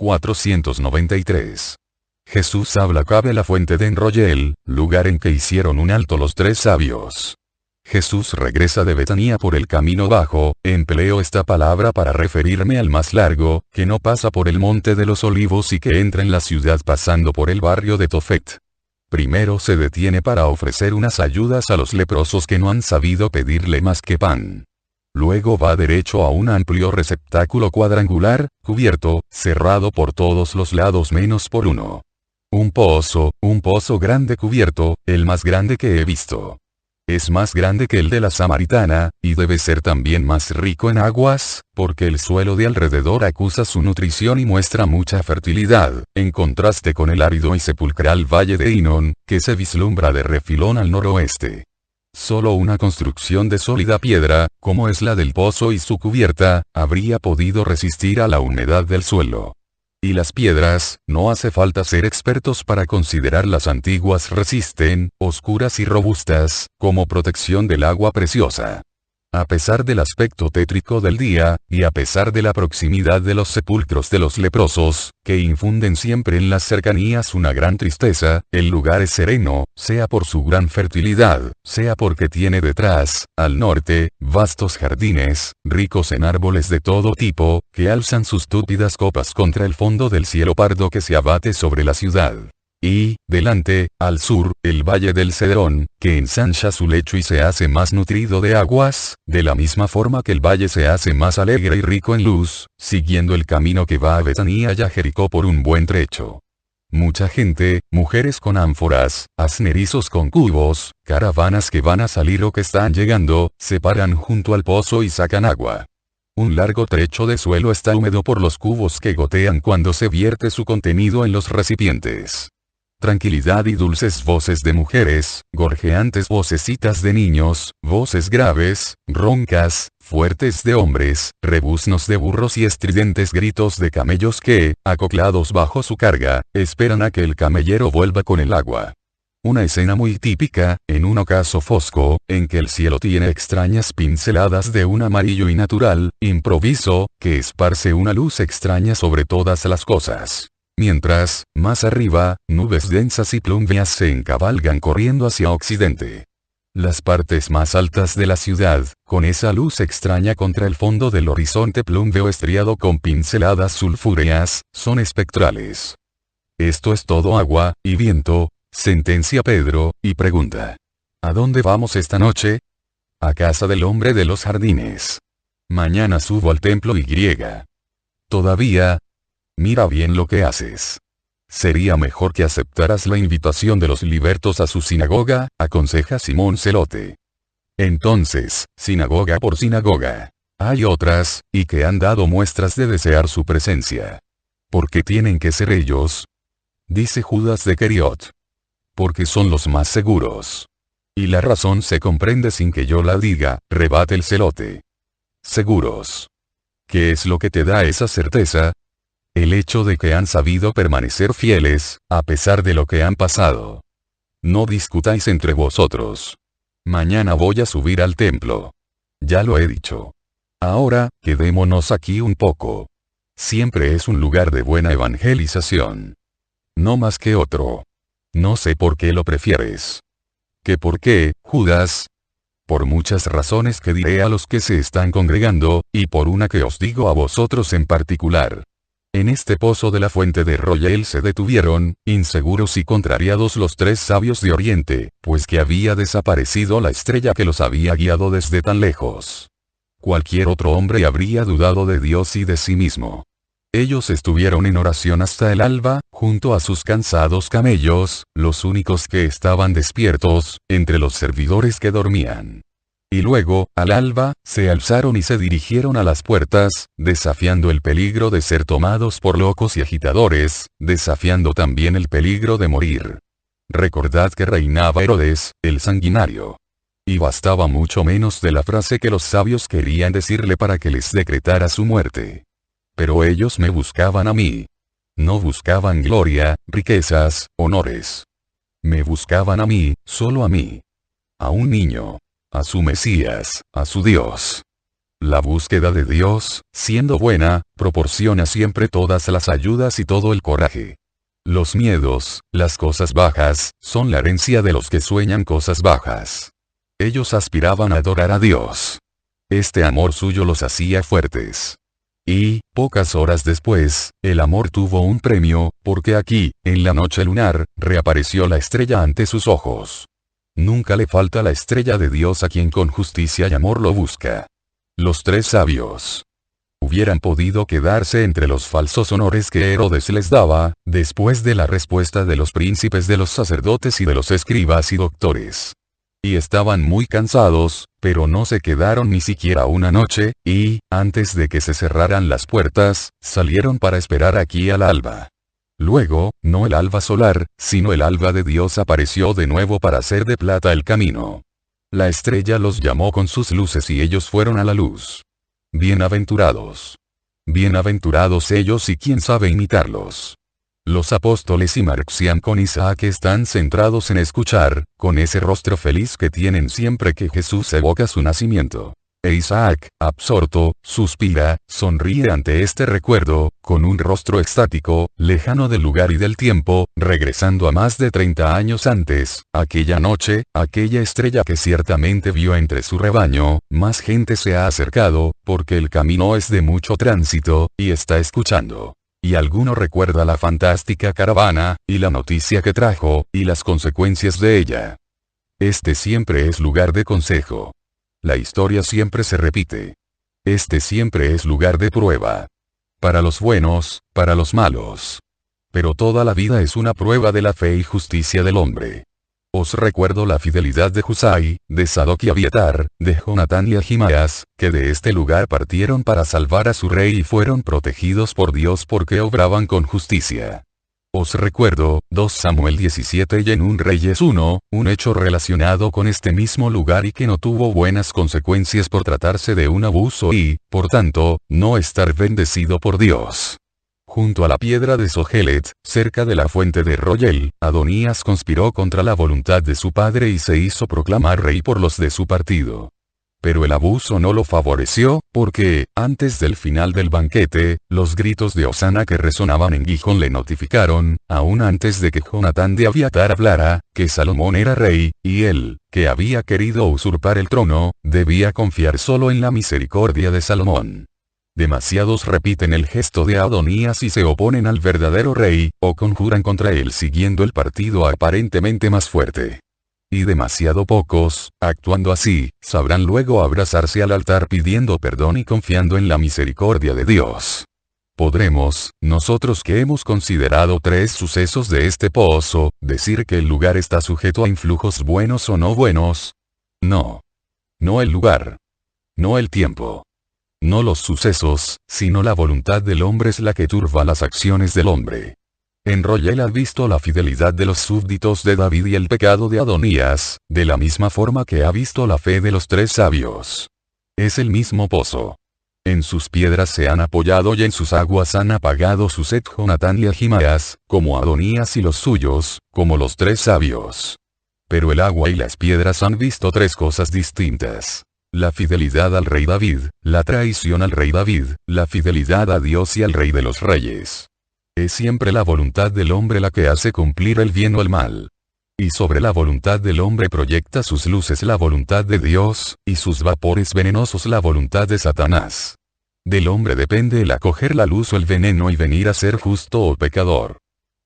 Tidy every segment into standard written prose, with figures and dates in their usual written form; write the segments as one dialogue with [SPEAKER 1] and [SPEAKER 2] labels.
[SPEAKER 1] 493. Jesús habla. Cabe la fuente de Enrogel, lugar en que hicieron un alto los tres sabios. Jesús regresa de Betania por el camino bajo. Empleo esta palabra para referirme al más largo, que no pasa por el monte de los olivos y que entra en la ciudad pasando por el barrio de Tofet. Primero se detiene para ofrecer unas ayudas a los leprosos que no han sabido pedirle más que pan. Luego va derecho a un amplio receptáculo cuadrangular, cubierto, cerrado por todos los lados menos por uno. Un pozo grande cubierto, el más grande que he visto. Es más grande que el de la Samaritana, y debe ser también más rico en aguas, porque el suelo de alrededor acusa su nutrición y muestra mucha fertilidad, en contraste con el árido y sepulcral valle de Hinon, que se vislumbra de refilón al noroeste. Solo una construcción de sólida piedra, como es la del pozo y su cubierta, habría podido resistir a la humedad del suelo. Y las piedras, no hace falta ser expertos para considerarlas antiguas, resisten, oscuras y robustas, como protección del agua preciosa. A pesar del aspecto tétrico del día, y a pesar de la proximidad de los sepulcros de los leprosos, que infunden siempre en las cercanías una gran tristeza, el lugar es sereno, sea por su gran fertilidad, sea porque tiene detrás, al norte, vastos jardines, ricos en árboles de todo tipo, que alzan sus túpidas copas contra el fondo del cielo pardo que se abate sobre la ciudad. Y, delante, al sur, el valle del Cedrón, que ensancha su lecho y se hace más nutrido de aguas, de la misma forma que el valle se hace más alegre y rico en luz, siguiendo el camino que va a Betania y a Jericó por un buen trecho. Mucha gente, mujeres con ánforas, asnerizos con cubos, caravanas que van a salir o que están llegando, se paran junto al pozo y sacan agua. Un largo trecho de suelo está húmedo por los cubos que gotean cuando se vierte su contenido en los recipientes. Tranquilidad y dulces voces de mujeres, gorjeantes vocecitas de niños, voces graves, roncas, fuertes de hombres, rebuznos de burros y estridentes gritos de camellos que, acoplados bajo su carga, esperan a que el camellero vuelva con el agua. Una escena muy típica, en un ocaso fosco, en que el cielo tiene extrañas pinceladas de un amarillo innatural, improviso, que esparce una luz extraña sobre todas las cosas. Mientras, más arriba, nubes densas y plúmbeas se encabalgan corriendo hacia occidente. Las partes más altas de la ciudad, con esa luz extraña contra el fondo del horizonte plúmbeo estriado con pinceladas sulfúreas, son espectrales. Esto es todo agua, y viento, sentencia Pedro, y pregunta. ¿A dónde vamos esta noche? A casa del hombre de los jardines. Mañana subo al templo y griega. Todavía. Mira bien lo que haces. Sería mejor que aceptaras la invitación de los libertos a su sinagoga, aconseja Simón Celote. Entonces, sinagoga por sinagoga. Hay otras, y que han dado muestras de desear su presencia. ¿Por qué tienen que ser ellos? Dice Judas de Queriot. Porque son los más seguros. Y la razón se comprende sin que yo la diga, rebate el Celote. Seguros. ¿Qué es lo que te da esa certeza? El hecho de que han sabido permanecer fieles, a pesar de lo que han pasado. No discutáis entre vosotros. Mañana voy a subir al templo. Ya lo he dicho. Ahora, quedémonos aquí un poco. Siempre es un lugar de buena evangelización. No más que otro. No sé por qué lo prefieres. ¿Qué por qué, Judas? Por muchas razones que diré a los que se están congregando, y por una que os digo a vosotros en particular. En este pozo de la fuente de Enrogel se detuvieron, inseguros y contrariados los tres sabios de Oriente, pues que había desaparecido la estrella que los había guiado desde tan lejos. Cualquier otro hombre habría dudado de Dios y de sí mismo. Ellos estuvieron en oración hasta el alba, junto a sus cansados camellos, los únicos que estaban despiertos, entre los servidores que dormían. Y luego, al alba, se alzaron y se dirigieron a las puertas, desafiando el peligro de ser tomados por locos y agitadores, desafiando también el peligro de morir. Recordad que reinaba Herodes, el sanguinario. Y bastaba mucho menos de la frase que los sabios querían decirle para que les decretara su muerte. Pero ellos me buscaban a mí. No buscaban gloria, riquezas, honores. Me buscaban a mí, solo a mí. A un niño. A su Mesías, a su Dios. La búsqueda de Dios, siendo buena, proporciona siempre todas las ayudas y todo el coraje. Los miedos, las cosas bajas, son la herencia de los que sueñan cosas bajas. Ellos aspiraban a adorar a Dios. Este amor suyo los hacía fuertes. Y, pocas horas después, el amor tuvo un premio, porque aquí, en la noche lunar, reapareció la estrella ante sus ojos. Nunca le falta la estrella de Dios a quien con justicia y amor lo busca. Los tres sabios hubieran podido quedarse entre los falsos honores que Herodes les daba, después de la respuesta de los príncipes, de los sacerdotes y de los escribas y doctores. Y estaban muy cansados, pero no se quedaron ni siquiera una noche, y, antes de que se cerraran las puertas, salieron para esperar aquí al alba. Luego, no el alba solar, sino el alba de Dios apareció de nuevo para hacer de plata el camino. La estrella los llamó con sus luces y ellos fueron a la luz. Bienaventurados. Bienaventurados ellos y quién sabe imitarlos. Los apóstoles y Marcián con Isaac están centrados en escuchar, con ese rostro feliz que tienen siempre que Jesús evoca su nacimiento. E Isaac, absorto, suspira, sonríe ante este recuerdo, con un rostro extático, lejano del lugar y del tiempo, regresando a más de 30 años antes, aquella noche, aquella estrella que ciertamente vio entre su rebaño. Más gente se ha acercado, porque el camino es de mucho tránsito, y está escuchando. Y alguno recuerda la fantástica caravana, y la noticia que trajo, y las consecuencias de ella. Este siempre es lugar de consejo. La historia siempre se repite. Este siempre es lugar de prueba. Para los buenos, para los malos. Pero toda la vida es una prueba de la fe y justicia del hombre. Os recuerdo la fidelidad de Husai, de Sadoc y Abiatar, de Jonatán y Ahimaas, que de este lugar partieron para salvar a su rey y fueron protegidos por Dios porque obraban con justicia. Os recuerdo, 2 Samuel 17 y en un Reyes 1, un hecho relacionado con este mismo lugar y que no tuvo buenas consecuencias por tratarse de un abuso y, por tanto, no estar bendecido por Dios. Junto a la piedra de Sohelet, cerca de la fuente de Rogel, Adonías conspiró contra la voluntad de su padre y se hizo proclamar rey por los de su partido. Pero el abuso no lo favoreció, porque, antes del final del banquete, los gritos de Hosana que resonaban en Gijón le notificaron, aún antes de que Jonatán de Abiatar hablara, que Salomón era rey, y él, que había querido usurpar el trono, debía confiar solo en la misericordia de Salomón. Demasiados repiten el gesto de Adonías y se oponen al verdadero rey, o conjuran contra él siguiendo el partido aparentemente más fuerte. Y demasiado pocos, actuando así, sabrán luego abrazarse al altar pidiendo perdón y confiando en la misericordia de Dios. ¿Podremos, nosotros que hemos considerado 3 sucesos de este pozo, decir que el lugar está sujeto a influjos buenos o no buenos? No. No el lugar. No el tiempo. No los sucesos, sino la voluntad del hombre es la que turba las acciones del hombre. En Rogel has visto la fidelidad de los súbditos de David y el pecado de Adonías, de la misma forma que ha visto la fe de los 3 sabios. Es el mismo pozo. En sus piedras se han apoyado y en sus aguas han apagado su sed Jonatán y Ahimaas, como Adonías y los suyos, como los 3 sabios. Pero el agua y las piedras han visto 3 cosas distintas. La fidelidad al rey David, la traición al rey David, la fidelidad a Dios y al rey de los reyes. Es siempre la voluntad del hombre la que hace cumplir el bien o el mal. Y sobre la voluntad del hombre proyecta sus luces la voluntad de Dios, y sus vapores venenosos la voluntad de Satanás. Del hombre depende el acoger la luz o el veneno y venir a ser justo o pecador.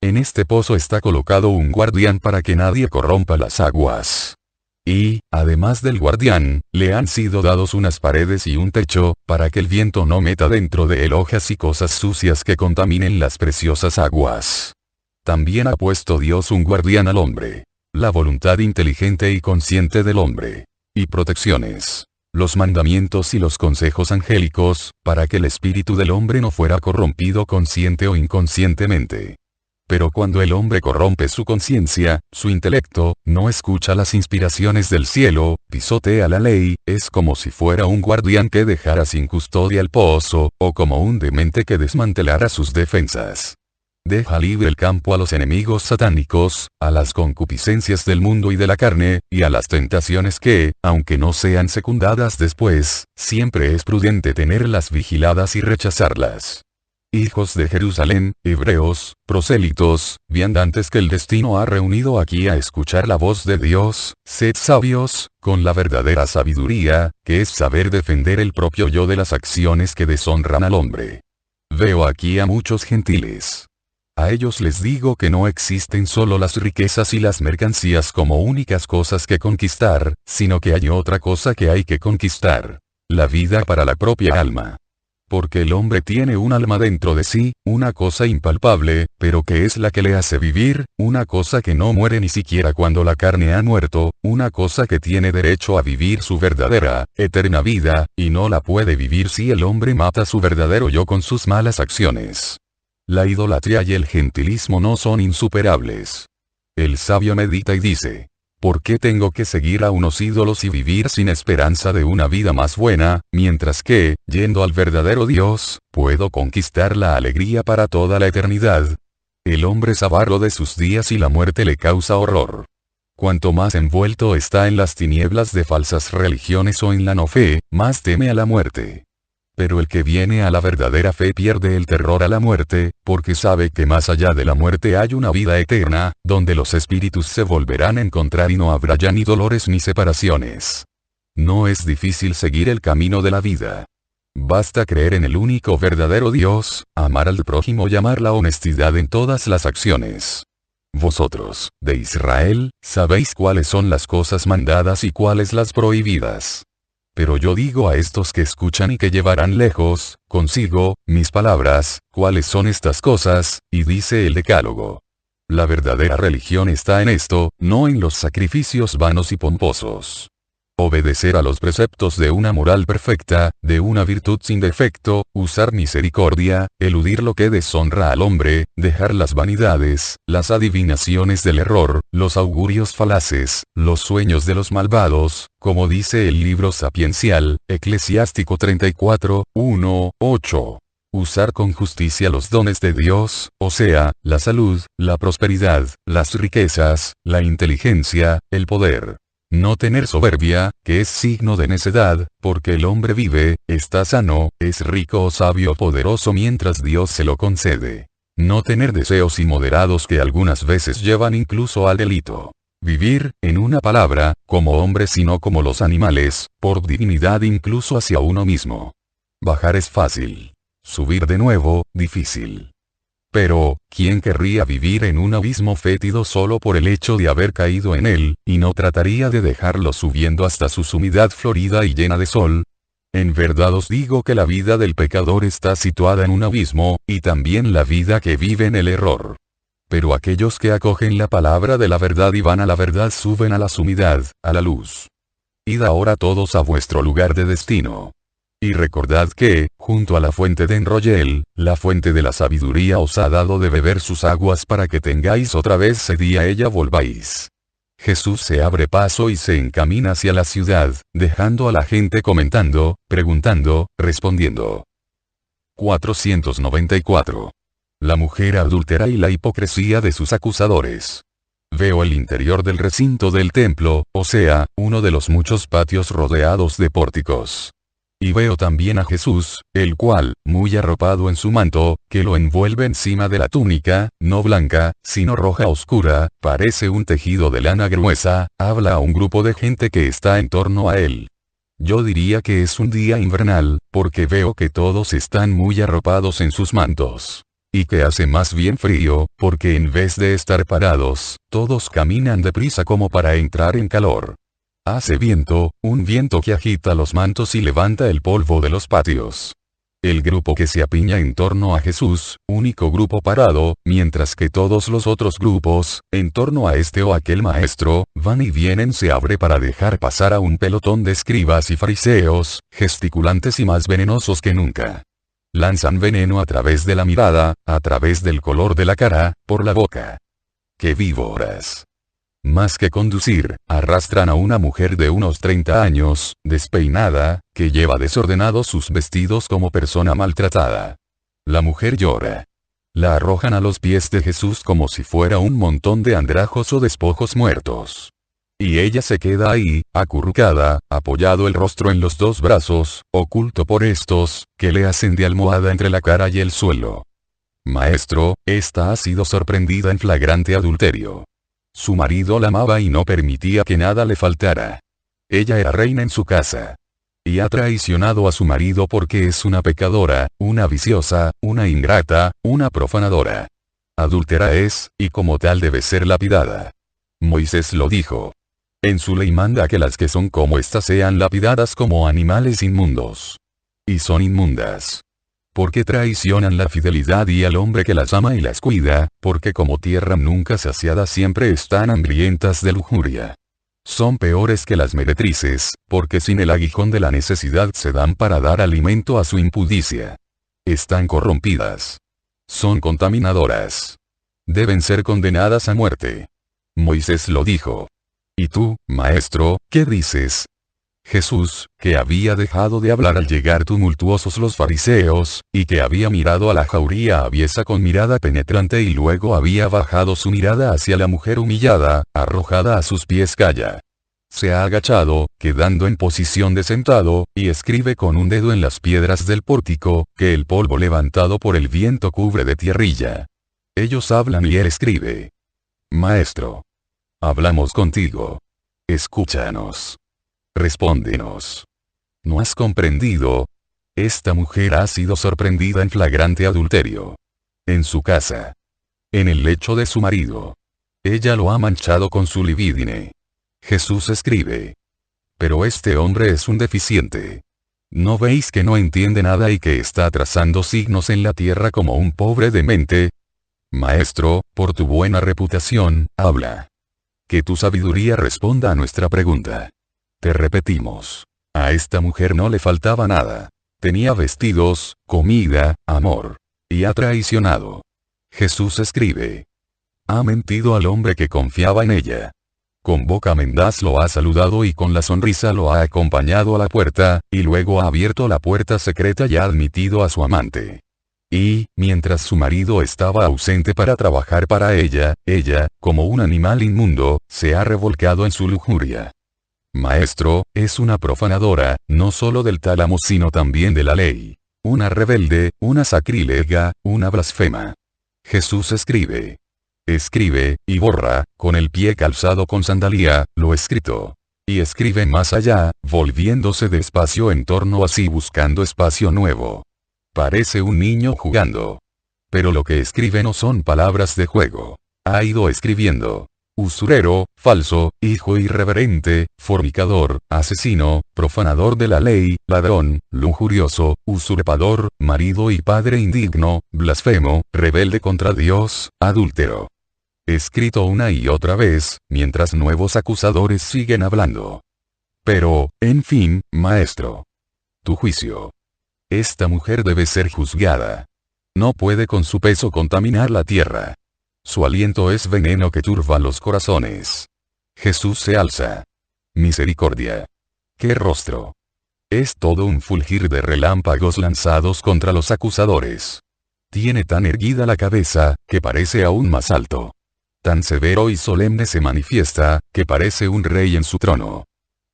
[SPEAKER 1] En este pozo está colocado un guardián para que nadie corrompa las aguas. Y, además del guardián, le han sido dados unas paredes y un techo, para que el viento no meta dentro de él hojas y cosas sucias que contaminen las preciosas aguas. También ha puesto Dios un guardián al hombre. La voluntad inteligente y consciente del hombre. Y protecciones. Los mandamientos y los consejos angélicos, para que el espíritu del hombre no fuera corrompido consciente o inconscientemente. Pero cuando el hombre corrompe su conciencia, su intelecto, no escucha las inspiraciones del cielo, pisotea la ley, es como si fuera un guardián que dejara sin custodia el pozo, o como un demente que desmantelara sus defensas. Deja libre el campo a los enemigos satánicos, a las concupiscencias del mundo y de la carne, y a las tentaciones que, aunque no sean secundadas después, siempre es prudente tenerlas vigiladas y rechazarlas. Hijos de Jerusalén, hebreos, prosélitos, viandantes que el destino ha reunido aquí a escuchar la voz de Dios, sed sabios, con la verdadera sabiduría, que es saber defender el propio yo de las acciones que deshonran al hombre. Veo aquí a muchos gentiles. A ellos les digo que no existen solo las riquezas y las mercancías como únicas cosas que conquistar, sino que hay otra cosa que hay que conquistar. La vida para la propia alma. Porque el hombre tiene un alma dentro de sí, una cosa impalpable, pero que es la que le hace vivir, una cosa que no muere ni siquiera cuando la carne ha muerto, una cosa que tiene derecho a vivir su verdadera, eterna vida, y no la puede vivir si el hombre mata su verdadero yo con sus malas acciones. La idolatría y el gentilismo no son insuperables. El sabio medita y dice: ¿por qué tengo que seguir a unos ídolos y vivir sin esperanza de una vida más buena, mientras que, yendo al verdadero Dios, puedo conquistar la alegría para toda la eternidad? El hombre es avaro de sus días y la muerte le causa horror. Cuanto más envuelto está en las tinieblas de falsas religiones o en la no fe, más teme a la muerte. Pero el que viene a la verdadera fe pierde el terror a la muerte, porque sabe que más allá de la muerte hay una vida eterna, donde los espíritus se volverán a encontrar y no habrá ya ni dolores ni separaciones. No es difícil seguir el camino de la vida. Basta creer en el único verdadero Dios, amar al prójimo y amar la honestidad en todas las acciones. Vosotros, de Israel, sabéis cuáles son las cosas mandadas y cuáles las prohibidas. Pero yo digo a estos que escuchan y que llevarán lejos, consigo, mis palabras, cuáles son estas cosas, y dice el Decálogo. La verdadera religión está en esto, no en los sacrificios vanos y pomposos. Obedecer a los preceptos de una moral perfecta, de una virtud sin defecto, usar misericordia, eludir lo que deshonra al hombre, dejar las vanidades, las adivinaciones del error, los augurios falaces, los sueños de los malvados, como dice el libro sapiencial, Eclesiástico 34, 1, 8. Usar con justicia los dones de Dios, o sea, la salud, la prosperidad, las riquezas, la inteligencia, el poder. No tener soberbia, que es signo de necedad, porque el hombre vive, está sano, es rico o sabio o poderoso mientras Dios se lo concede. No tener deseos inmoderados que algunas veces llevan incluso al delito. Vivir, en una palabra, como hombres y no como los animales, por dignidad incluso hacia uno mismo. Bajar es fácil. Subir de nuevo, difícil. Pero, ¿quién querría vivir en un abismo fétido solo por el hecho de haber caído en él, y no trataría de dejarlo subiendo hasta su sumidad florida y llena de sol? En verdad os digo que la vida del pecador está situada en un abismo, y también la vida que vive en el error. Pero aquellos que acogen la palabra de la verdad y van a la verdad suben a la sumidad, a la luz. Id ahora todos a vuestro lugar de destino. Y recordad que, junto a la fuente de Enrogel, la fuente de la sabiduría os ha dado de beber sus aguas para que tengáis otra vez sed y a ella volváis. Jesús se abre paso y se encamina hacia la ciudad, dejando a la gente comentando, preguntando, respondiendo. 494. La mujer adúltera y la hipocresía de sus acusadores. Veo el interior del recinto del templo, o sea, uno de los muchos patios rodeados de pórticos. Y veo también a Jesús, el cual, muy arropado en su manto, que lo envuelve encima de la túnica, no blanca, sino roja oscura, parece un tejido de lana gruesa, habla a un grupo de gente que está en torno a él. Yo diría que es un día invernal, porque veo que todos están muy arropados en sus mantos. Y que hace más bien frío, porque en vez de estar parados, todos caminan deprisa como para entrar en calor. Hace viento, un viento que agita los mantos y levanta el polvo de los patios. El grupo que se apiña en torno a Jesús, único grupo parado, mientras que todos los otros grupos, en torno a este o aquel maestro, van y vienen, se abre para dejar pasar a un pelotón de escribas y fariseos, gesticulantes y más venenosos que nunca. Lanzan veneno a través de la mirada, a través del color de la cara, por la boca. ¡Qué víboras! Más que conducir, arrastran a una mujer de unos 30 años, despeinada, que lleva desordenados sus vestidos como persona maltratada. La mujer llora. La arrojan a los pies de Jesús como si fuera un montón de andrajos o despojos muertos. Y ella se queda ahí, acurrucada, apoyado el rostro en los dos brazos, oculto por estos, que le hacen de almohada entre la cara y el suelo. Maestro, esta ha sido sorprendida en flagrante adulterio. Su marido la amaba y no permitía que nada le faltara. Ella era reina en su casa. Y ha traicionado a su marido porque es una pecadora, una viciosa, una ingrata, una profanadora. Adúltera es, y como tal debe ser lapidada. Moisés lo dijo. En su ley manda que las que son como éstas sean lapidadas como animales inmundos. Y son inmundas. Porque traicionan la fidelidad y al hombre que las ama y las cuida, porque como tierra nunca saciada siempre están hambrientas de lujuria. Son peores que las meretrices, porque sin el aguijón de la necesidad se dan para dar alimento a su impudicia. Están corrompidas. Son contaminadoras. Deben ser condenadas a muerte. Moisés lo dijo. ¿Y tú, maestro, qué dices? Jesús, que había dejado de hablar al llegar tumultuosos los fariseos, y que había mirado a la jauría aviesa con mirada penetrante y luego había bajado su mirada hacia la mujer humillada, arrojada a sus pies calla. Se ha agachado, quedando en posición de sentado, y escribe con un dedo en las piedras del pórtico, que el polvo levantado por el viento cubre de tierrilla. Ellos hablan y él escribe. Maestro. Hablamos contigo. Escúchanos. Respóndenos. ¿No has comprendido? Esta mujer ha sido sorprendida en flagrante adulterio. En su casa. En el lecho de su marido. Ella lo ha manchado con su libidine. Jesús escribe. Pero este hombre es un deficiente. ¿No veis que no entiende nada y que está trazando signos en la tierra como un pobre demente? Maestro, por tu buena reputación, habla. Que tu sabiduría responda a nuestra pregunta. Te repetimos. A esta mujer no le faltaba nada. Tenía vestidos, comida, amor. Y ha traicionado. Jesús escribe. Ha mentido al hombre que confiaba en ella. Con boca mendaz lo ha saludado y con la sonrisa lo ha acompañado a la puerta, y luego ha abierto la puerta secreta y ha admitido a su amante. Y, mientras su marido estaba ausente para trabajar para ella, como un animal inmundo, se ha revolcado en su lujuria. Maestro, es una profanadora, no solo del tálamo sino también de la ley. Una rebelde, una sacrílega, una blasfema. Jesús escribe. Escribe, y borra, con el pie calzado con sandalía, lo escrito. Y escribe más allá, volviéndose despacio en torno a sí buscando espacio nuevo. Parece un niño jugando. Pero lo que escribe no son palabras de juego. Ha ido escribiendo. Usurero, falso, hijo irreverente, fornicador, asesino, profanador de la ley, ladrón, lujurioso, usurpador, marido y padre indigno, blasfemo, rebelde contra Dios, adúltero. Escrito una y otra vez, mientras nuevos acusadores siguen hablando. Pero, en fin, maestro. Tu juicio. Esta mujer debe ser juzgada. No puede con su peso contaminar la tierra. Su aliento es veneno que turba los corazones. Jesús se alza. Misericordia. ¡Qué rostro! Es todo un fulgir de relámpagos lanzados contra los acusadores. Tiene tan erguida la cabeza, que parece aún más alto. Tan severo y solemne se manifiesta, que parece un rey en su trono.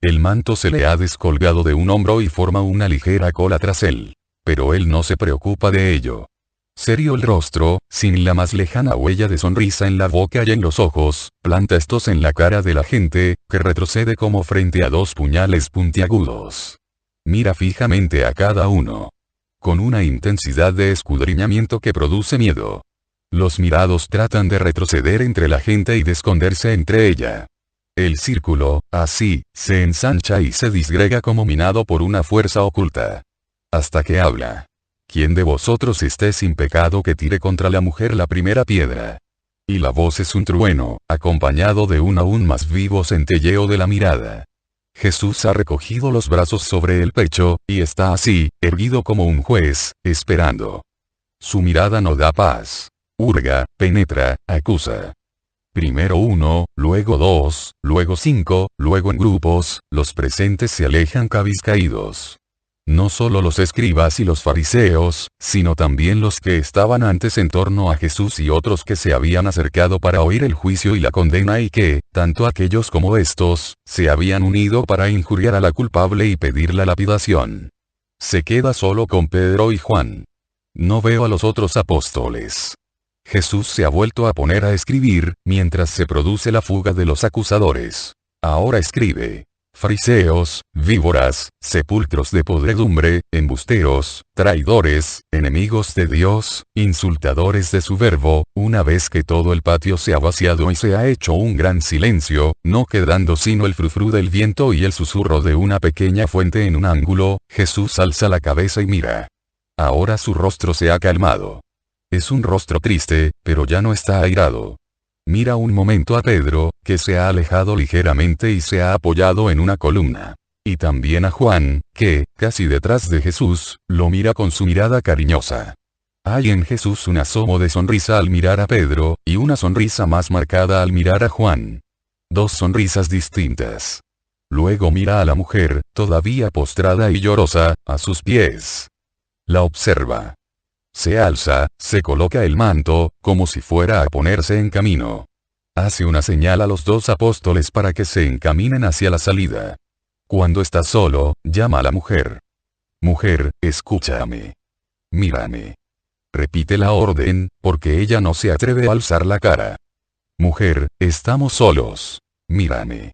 [SPEAKER 1] El manto se le ha descolgado de un hombro y forma una ligera cola tras él. Pero él no se preocupa de ello. Serio el rostro, sin la más lejana huella de sonrisa en la boca y en los ojos, planta estos en la cara de la gente, que retrocede como frente a dos puñales puntiagudos. Mira fijamente a cada uno. Con una intensidad de escudriñamiento que produce miedo. Los mirados tratan de retroceder entre la gente y de esconderse entre ella. El círculo, así, se ensancha y se disgrega como minado por una fuerza oculta. Hasta que habla. ¿Quién de vosotros esté sin pecado que tire contra la mujer la primera piedra? Y la voz es un trueno, acompañado de un aún más vivo centelleo de la mirada. Jesús ha recogido los brazos sobre el pecho, y está así, erguido como un juez, esperando. Su mirada no da paz. Hurga, penetra, acusa. Primero uno, luego dos, luego cinco, luego en grupos, los presentes se alejan cabizcaídos. No solo los escribas y los fariseos, sino también los que estaban antes en torno a Jesús y otros que se habían acercado para oír el juicio y la condena y que, tanto aquellos como estos, se habían unido para injuriar a la culpable y pedir la lapidación. Se queda solo con Pedro y Juan. No veo a los otros apóstoles. Jesús se ha vuelto a poner a escribir, mientras se produce la fuga de los acusadores. Ahora escribe. Fariseos, víboras, sepulcros de podredumbre, embusteros, traidores, enemigos de Dios, insultadores de su verbo, una vez que todo el patio se ha vaciado y se ha hecho un gran silencio, no quedando sino el frufru del viento y el susurro de una pequeña fuente en un ángulo, Jesús alza la cabeza y mira. Ahora su rostro se ha calmado. Es un rostro triste, pero ya no está airado. Mira un momento a Pedro, que se ha alejado ligeramente y se ha apoyado en una columna. Y también a Juan, que, casi detrás de Jesús, lo mira con su mirada cariñosa. Hay en Jesús un asomo de sonrisa al mirar a Pedro, y una sonrisa más marcada al mirar a Juan. Dos sonrisas distintas. Luego mira a la mujer, todavía postrada y llorosa, a sus pies. La observa. Se alza, se coloca el manto, como si fuera a ponerse en camino. Hace una señal a los dos apóstoles para que se encaminen hacia la salida. Cuando está solo, llama a la mujer. Mujer, escúchame. Mírame. Repite la orden, porque ella no se atreve a alzar la cara. Mujer, estamos solos. Mírame.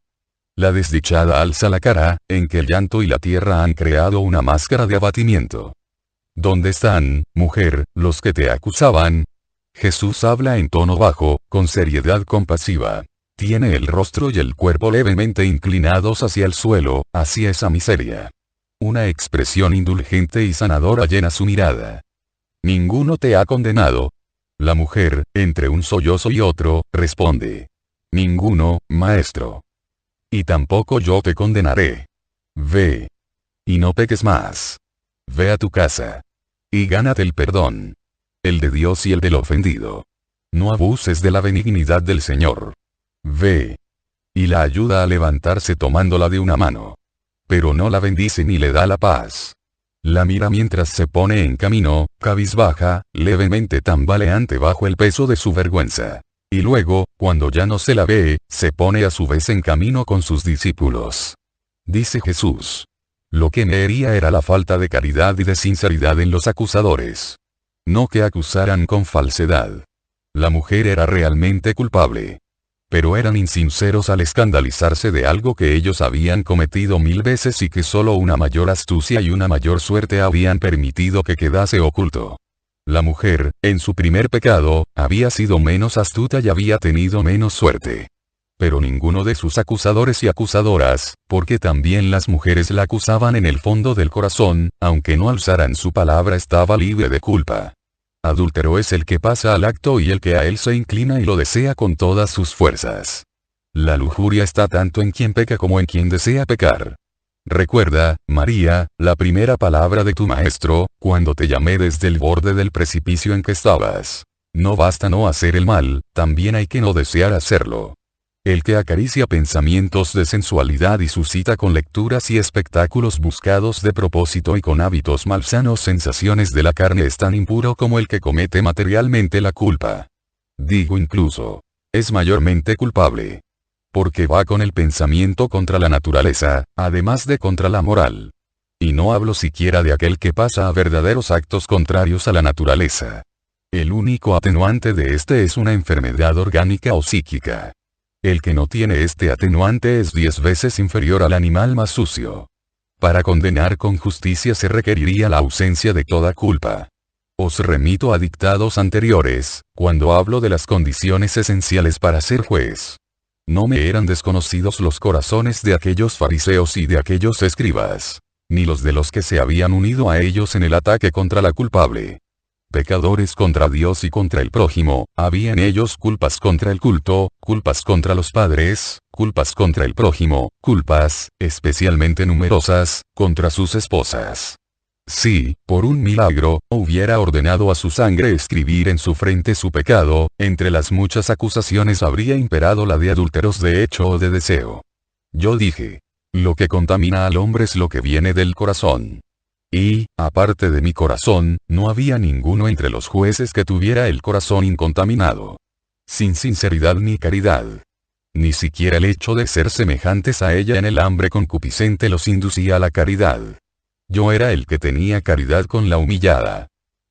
[SPEAKER 1] La desdichada alza la cara, en que el llanto y la tierra han creado una máscara de abatimiento. ¿Dónde están, mujer, los que te acusaban? Jesús habla en tono bajo, con seriedad compasiva. Tiene el rostro y el cuerpo levemente inclinados hacia el suelo, hacia esa miseria. Una expresión indulgente y sanadora llena su mirada. ¿Ninguno te ha condenado? La mujer, entre un sollozo y otro, responde. Ninguno, maestro. Y tampoco yo te condenaré. Ve. Y no peques más. Ve a tu casa. Y gánate el perdón. El de Dios y el del ofendido. No abuses de la benignidad del Señor. Ve. Y la ayuda a levantarse tomándola de una mano. Pero no la bendice ni le da la paz. La mira mientras se pone en camino, cabizbaja, levemente tambaleante bajo el peso de su vergüenza. Y luego, cuando ya no se la ve, se pone a su vez en camino con sus discípulos. Dice Jesús. Lo que me hería era la falta de caridad y de sinceridad en los acusadores. No que acusaran con falsedad. La mujer era realmente culpable. Pero eran insinceros al escandalizarse de algo que ellos habían cometido 1000 veces y que solo una mayor astucia y una mayor suerte habían permitido que quedase oculto. La mujer, en su primer pecado, había sido menos astuta y había tenido menos suerte. Pero ninguno de sus acusadores y acusadoras, porque también las mujeres la acusaban en el fondo del corazón, aunque no alzaran su palabra, estaba libre de culpa. Adúltero es el que pasa al acto y el que a él se inclina y lo desea con todas sus fuerzas. La lujuria está tanto en quien peca como en quien desea pecar. Recuerda, María, la primera palabra de tu maestro, cuando te llamé desde el borde del precipicio en que estabas. No basta no hacer el mal, también hay que no desear hacerlo. El que acaricia pensamientos de sensualidad y suscita con lecturas y espectáculos buscados de propósito y con hábitos malsanos sensaciones de la carne es tan impuro como el que comete materialmente la culpa. Digo incluso, es mayormente culpable. Porque va con el pensamiento contra la naturaleza, además de contra la moral. Y no hablo siquiera de aquel que pasa a verdaderos actos contrarios a la naturaleza. El único atenuante de este es una enfermedad orgánica o psíquica. El que no tiene este atenuante es 10 veces inferior al animal más sucio. Para condenar con justicia se requeriría la ausencia de toda culpa. Os remito a dictados anteriores, cuando hablo de las condiciones esenciales para ser juez. No me eran desconocidos los corazones de aquellos fariseos y de aquellos escribas, ni los de los que se habían unido a ellos en el ataque contra la culpable. Pecadores contra Dios y contra el prójimo, había en ellos culpas contra el culto, culpas contra los padres, culpas contra el prójimo, culpas, especialmente numerosas, contra sus esposas. Si, por un milagro, hubiera ordenado a su sangre escribir en su frente su pecado, entre las muchas acusaciones habría imperado la de adúlteros de hecho o de deseo. Yo dije, lo que contamina al hombre es lo que viene del corazón. Y, aparte de mi corazón, no había ninguno entre los jueces que tuviera el corazón incontaminado. Sin sinceridad ni caridad. Ni siquiera el hecho de ser semejantes a ella en el hambre concupiscente los inducía a la caridad. Yo era el que tenía caridad con la humillada.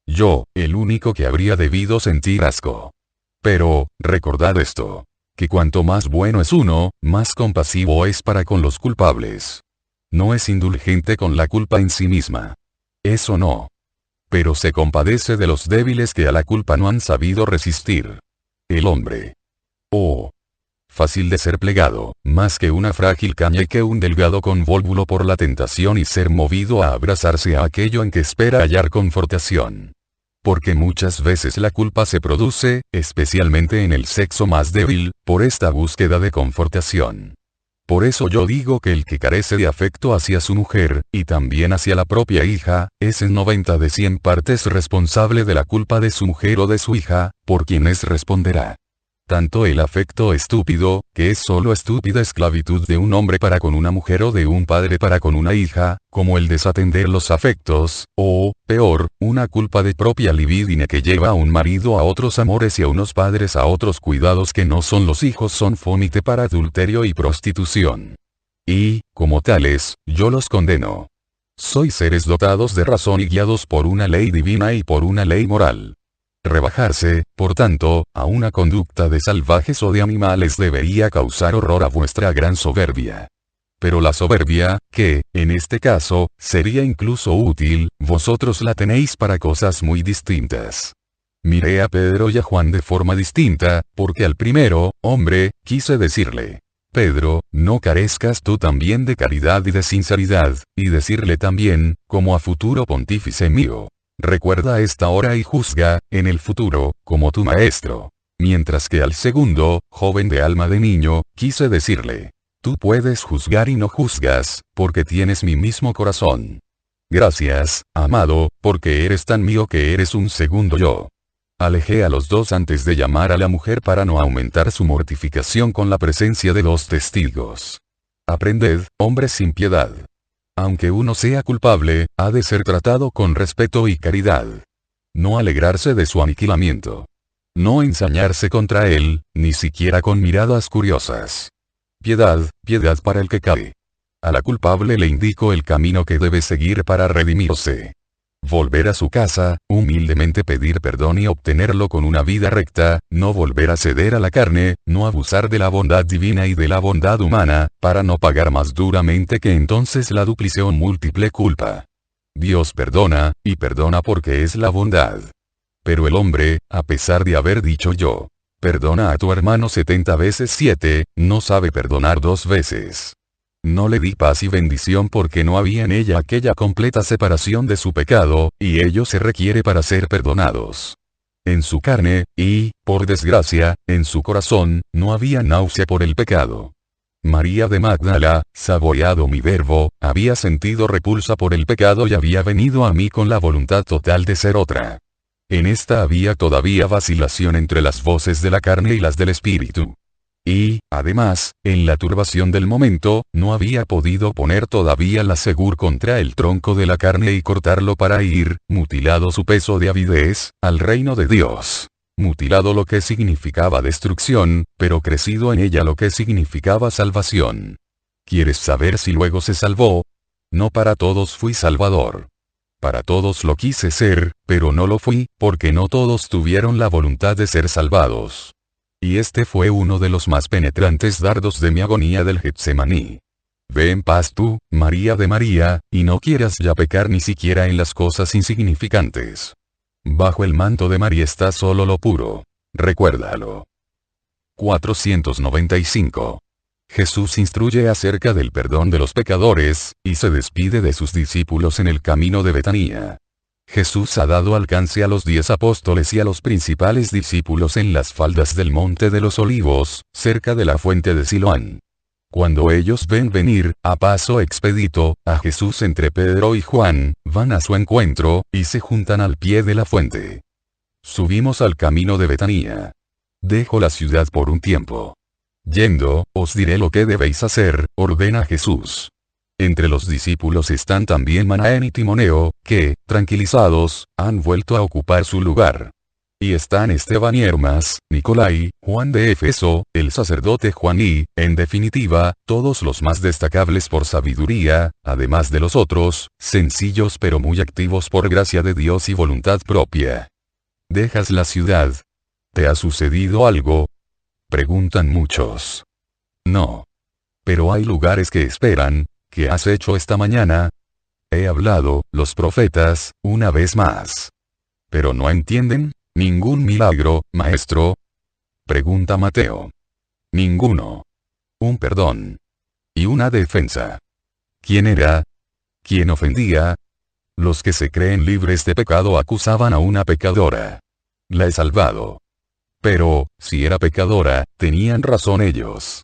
[SPEAKER 1] Yo, el único que habría debido sentir asco. Pero, recordad esto. Que cuanto más bueno es uno, más compasivo es para con los culpables. No es indulgente con la culpa en sí misma. Eso no. Pero se compadece de los débiles que a la culpa no han sabido resistir. El hombre. Oh. Fácil de ser plegado, más que una frágil caña y que un delgado convólvulo por la tentación y ser movido a abrazarse a aquello en que espera hallar confortación. Porque muchas veces la culpa se produce, especialmente en el sexo más débil, por esta búsqueda de confortación. Por eso yo digo que el que carece de afecto hacia su mujer, y también hacia la propia hija, es en 90 de 100 partes responsable de la culpa de su mujer o de su hija, por quienes responderá. Tanto el afecto estúpido, que es solo estúpida esclavitud de un hombre para con una mujer o de un padre para con una hija, como el desatender los afectos, o, peor, una culpa de propia libidine que lleva a un marido a otros amores y a unos padres a otros cuidados que no son los hijos, son fómite para adulterio y prostitución. Y, como tales, yo los condeno. Sois seres dotados de razón y guiados por una ley divina y por una ley moral. Rebajarse, por tanto, a una conducta de salvajes o de animales debería causar horror a vuestra gran soberbia. Pero la soberbia, que, en este caso, sería incluso útil, vosotros la tenéis para cosas muy distintas. Miré a Pedro y a Juan de forma distinta, porque al primero, hombre, quise decirle: Pedro, no carezcas tú también de caridad y de sinceridad, y decirle también, como a futuro pontífice mío: recuerda esta hora y juzga, en el futuro, como tu maestro. Mientras que al segundo, joven de alma de niño, quise decirle: tú puedes juzgar y no juzgas, porque tienes mi mismo corazón. Gracias, amado, porque eres tan mío que eres un segundo yo. Alejé a los dos antes de llamar a la mujer para no aumentar su mortificación con la presencia de dos testigos. Aprended, hombres sin piedad. Aunque uno sea culpable, ha de ser tratado con respeto y caridad. No alegrarse de su aniquilamiento. No ensañarse contra él, ni siquiera con miradas curiosas. Piedad, piedad para el que cae. A la culpable le indico el camino que debe seguir para redimirse. Volver a su casa, humildemente pedir perdón y obtenerlo con una vida recta, no volver a ceder a la carne, no abusar de la bondad divina y de la bondad humana, para no pagar más duramente que entonces la dúplice o múltiple culpa. Dios perdona, y perdona porque es la bondad. Pero el hombre, a pesar de haber dicho yo, perdona a tu hermano 70 veces 7, no sabe perdonar 2 veces. No le di paz y bendición porque no había en ella aquella completa separación de su pecado, y ello se requiere para ser perdonados. En su carne, y, por desgracia, en su corazón, no había náusea por el pecado. María de Magdala, saboreado mi verbo, había sentido repulsa por el pecado y había venido a mí con la voluntad total de ser otra. En esta había todavía vacilación entre las voces de la carne y las del espíritu. Y, además, en la turbación del momento, no había podido poner todavía la segur contra el tronco de la carne y cortarlo para ir, mutilado su peso de avidez, al reino de Dios. Mutilado lo que significaba destrucción, pero crecido en ella lo que significaba salvación. ¿Quieres saber si luego se salvó? No para todos fui salvador. Para todos lo quise ser, pero no lo fui, porque no todos tuvieron la voluntad de ser salvados. Y este fue uno de los más penetrantes dardos de mi agonía del Getsemaní. Ve en paz tú, María de María, y no quieras ya pecar ni siquiera en las cosas insignificantes. Bajo el manto de María está solo lo puro. Recuérdalo. 495. Jesús instruye acerca del perdón de los pecadores, y se despide de sus discípulos en el camino de Betanía. Jesús ha dado alcance a los 10 apóstoles y a los principales discípulos en las faldas del Monte de los Olivos, cerca de la fuente de Siloán. Cuando ellos ven venir, a paso expedito, a Jesús entre Pedro y Juan, van a su encuentro, y se juntan al pie de la fuente. Subimos al camino de Betanía. Dejo la ciudad por un tiempo. Yendo, os diré lo que debéis hacer, ordena Jesús. Entre los discípulos están también Manaén y Timoneo, que, tranquilizados, han vuelto a ocupar su lugar. Y están Esteban y Hermas, Nicolai, Juan de Éfeso, el sacerdote Juan y, en definitiva, todos los más destacables por sabiduría, además de los otros, sencillos pero muy activos por gracia de Dios y voluntad propia. ¿Dejas la ciudad? ¿Te ha sucedido algo? Preguntan muchos. No. Pero hay lugares que esperan. ¿Qué has hecho esta mañana? He hablado, los profetas, una vez más. ¿Pero no entienden? ¿Ningún milagro, maestro? Pregunta Mateo. Ninguno. Un perdón. Y una defensa. ¿Quién era? ¿Quién ofendía? Los que se creen libres de pecado acusaban a una pecadora. La he salvado. Pero, si era pecadora, tenían razón ellos.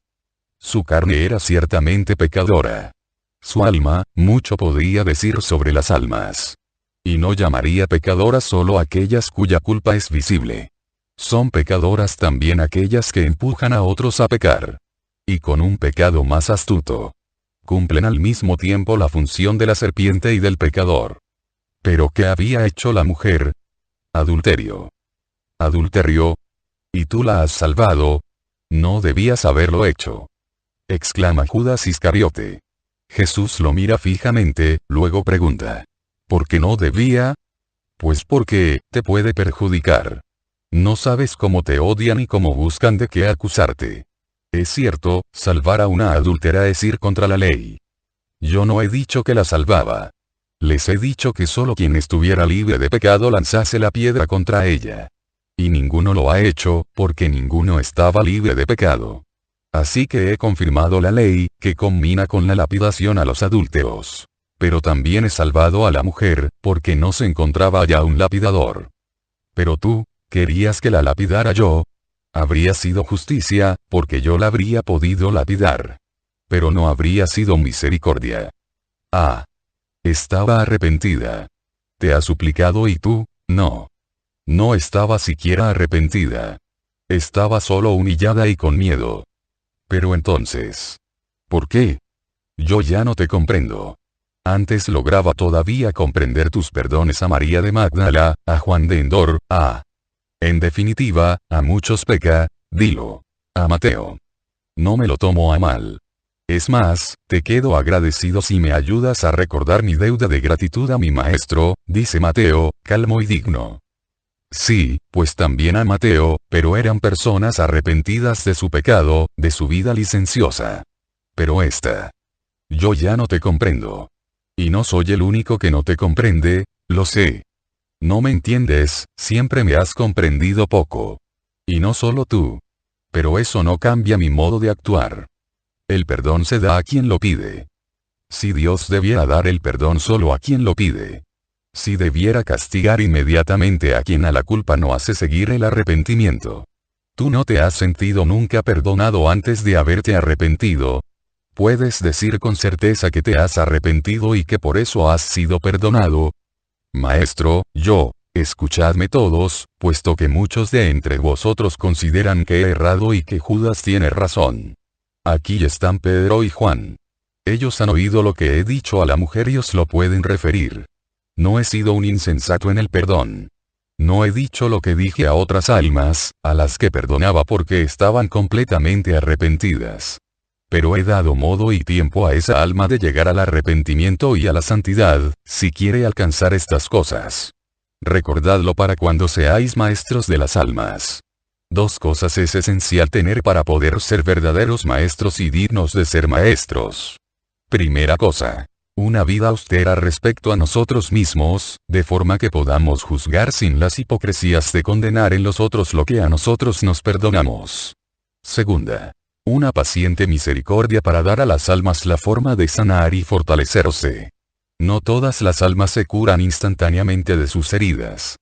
[SPEAKER 1] Su carne era ciertamente pecadora. Su alma, mucho podría decir sobre las almas. Y no llamaría pecadoras solo aquellas cuya culpa es visible. Son pecadoras también aquellas que empujan a otros a pecar. Y con un pecado más astuto. Cumplen al mismo tiempo la función de la serpiente y del pecador. ¿Pero qué había hecho la mujer? Adulterio. Adulterio. ¿Y tú la has salvado? No debías haberlo hecho. Exclama Judas Iscariote. Jesús lo mira fijamente, luego pregunta. ¿Por qué no debía? Pues porque, te puede perjudicar. No sabes cómo te odian y cómo buscan de qué acusarte. Es cierto, salvar a una adúltera es ir contra la ley. Yo no he dicho que la salvaba. Les he dicho que solo quien estuviera libre de pecado lanzase la piedra contra ella. Y ninguno lo ha hecho, porque ninguno estaba libre de pecado. Así que he confirmado la ley, que combina con la lapidación a los adúlteros. Pero también he salvado a la mujer, porque no se encontraba allá un lapidador. Pero tú, ¿querías que la lapidara yo? Habría sido justicia, porque yo la habría podido lapidar. Pero no habría sido misericordia. Ah. Estaba arrepentida. Te ha suplicado y tú, no. No estaba siquiera arrepentida. Estaba solo humillada y con miedo. Pero entonces, ¿por qué? Yo ya no te comprendo. Antes lograba todavía comprender tus perdones a María de Magdala, a Juan de Endor, en definitiva, a muchos peca, dilo. A Mateo. No me lo tomo a mal. Es más, te quedo agradecido si me ayudas a recordar mi deuda de gratitud a mi maestro, dice Mateo, calmo y digno. Sí, pues también a Mateo, pero eran personas arrepentidas de su pecado, de su vida licenciosa. Pero esta. Yo ya no te comprendo. Y no soy el único que no te comprende, lo sé. No me entiendes, siempre me has comprendido poco. Y no solo tú. Pero eso no cambia mi modo de actuar. El perdón se da a quien lo pide. Si Dios debiera dar el perdón solo a quien lo pide. Si debiera castigar inmediatamente a quien a la culpa no hace seguir el arrepentimiento. Tú no te has sentido nunca perdonado antes de haberte arrepentido. ¿Puedes decir con certeza que te has arrepentido y que por eso has sido perdonado? Maestro, escuchadme todos, puesto que muchos de entre vosotros consideran que he errado y que Judas tiene razón. Aquí están Pedro y Juan. Ellos han oído lo que he dicho a la mujer y os lo pueden referir. No he sido un insensato en el perdón. No he dicho lo que dije a otras almas, a las que perdonaba porque estaban completamente arrepentidas. Pero he dado modo y tiempo a esa alma de llegar al arrepentimiento y a la santidad, si quiere alcanzar estas cosas. Recordadlo para cuando seáis maestros de las almas. Dos cosas es esencial tener para poder ser verdaderos maestros y dignos de ser maestros. Primera cosa. Una vida austera respecto a nosotros mismos, de forma que podamos juzgar sin las hipocresías de condenar en los otros lo que a nosotros nos perdonamos. Segunda. Una paciente misericordia para dar a las almas la forma de sanar y fortalecerse. No todas las almas se curan instantáneamente de sus heridas.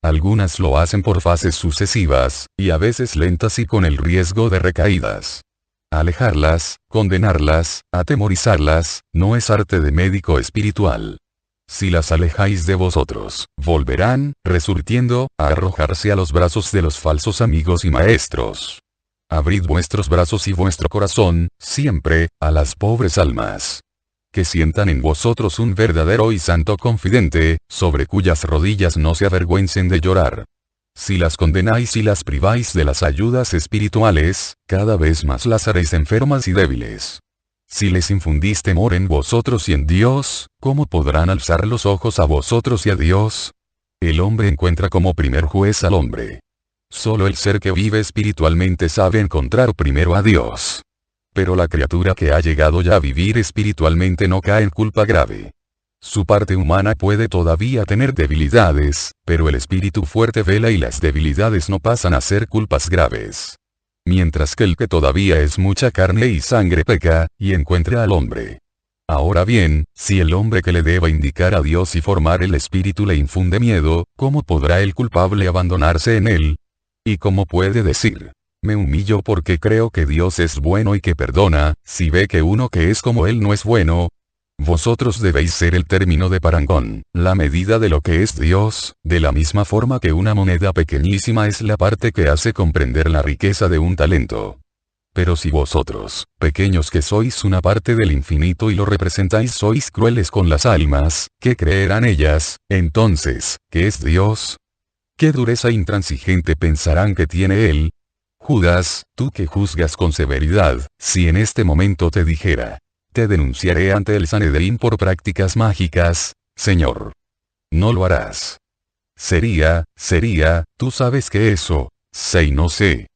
[SPEAKER 1] Algunas lo hacen por fases sucesivas, y a veces lentas y con el riesgo de recaídas. Alejarlas, condenarlas, atemorizarlas, no es arte de médico espiritual. Si las alejáis de vosotros, volverán, resurtiendo, a arrojarse a los brazos de los falsos amigos y maestros. Abrid vuestros brazos y vuestro corazón, siempre, a las pobres almas. que sientan en vosotros un verdadero y santo confidente, sobre cuyas rodillas no se avergüencen de llorar. Si las condenáis y las priváis de las ayudas espirituales, cada vez más las haréis enfermas y débiles. Si les infundís temor en vosotros y en Dios, ¿cómo podrán alzar los ojos a vosotros y a Dios? El hombre encuentra como primer juez al hombre. Solo el ser que vive espiritualmente sabe encontrar primero a Dios. Pero la criatura que ha llegado ya a vivir espiritualmente no cae en culpa grave. Su parte humana puede todavía tener debilidades, pero el espíritu fuerte vela y las debilidades no pasan a ser culpas graves. Mientras que el que todavía es mucha carne y sangre peca, y encuentra al hombre. Ahora bien, si el hombre que le deba indicar a Dios y formar el espíritu le infunde miedo, ¿cómo podrá el culpable abandonarse en él? ¿Y cómo puede decir: me humillo porque creo que Dios es bueno y que perdona, si ve que uno que es como él no es bueno? Vosotros debéis ser el término de parangón, la medida de lo que es Dios, de la misma forma que una moneda pequeñísima es la parte que hace comprender la riqueza de un talento. Pero si vosotros, pequeños que sois una parte del infinito y lo representáis, sois crueles con las almas, ¿qué creerán ellas, entonces, que es Dios? ¿Qué dureza intransigente pensarán que tiene Él? Judas, tú que juzgas con severidad, si en este momento te dijera: te denunciaré ante el Sanedrín por prácticas mágicas, Señor, no lo harás. Sería, tú sabes que eso, sé y no sé.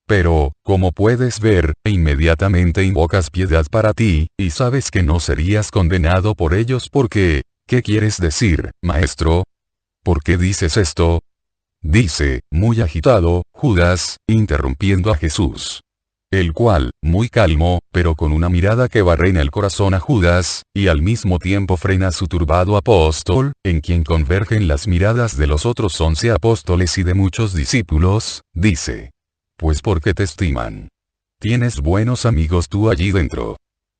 [SPEAKER 1] Pero, como puedes ver, inmediatamente invocas piedad para ti, y sabes que no serías condenado por ellos porque, ¿qué quieres decir, maestro? ¿Por qué dices esto? Dice, muy agitado, Judas, interrumpiendo a Jesús. El cual, muy calmo, pero con una mirada que barre en el corazón a Judas, y al mismo tiempo frena a su turbado apóstol, en quien convergen las miradas de los otros 11 apóstoles y de muchos discípulos, dice: pues porque te estiman. Tienes buenos amigos tú allí dentro.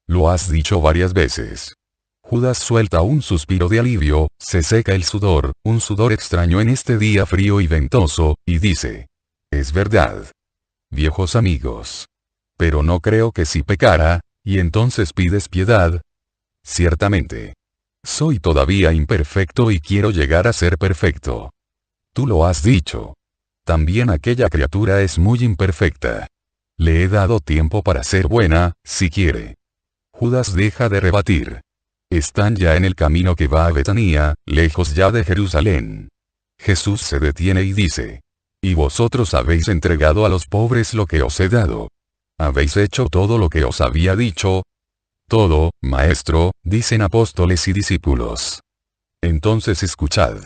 [SPEAKER 1] Lo has dicho varias veces. Judas suelta un suspiro de alivio, se seca el sudor, un sudor extraño en este día frío y ventoso, y dice: es verdad. Viejos amigos. Pero no creo que si pecara, y entonces pides piedad. Ciertamente. Soy todavía imperfecto y quiero llegar a ser perfecto. Tú lo has dicho. También aquella criatura es muy imperfecta. Le he dado tiempo para ser buena, si quiere. Judas deja de rebatir. Están ya en el camino que va a Betania, lejos ya de Jerusalén. Jesús se detiene y dice: y vosotros habéis entregado a los pobres lo que os he dado. ¿Habéis hecho todo lo que os había dicho? Todo, maestro, dicen apóstoles y discípulos. Entonces escuchad.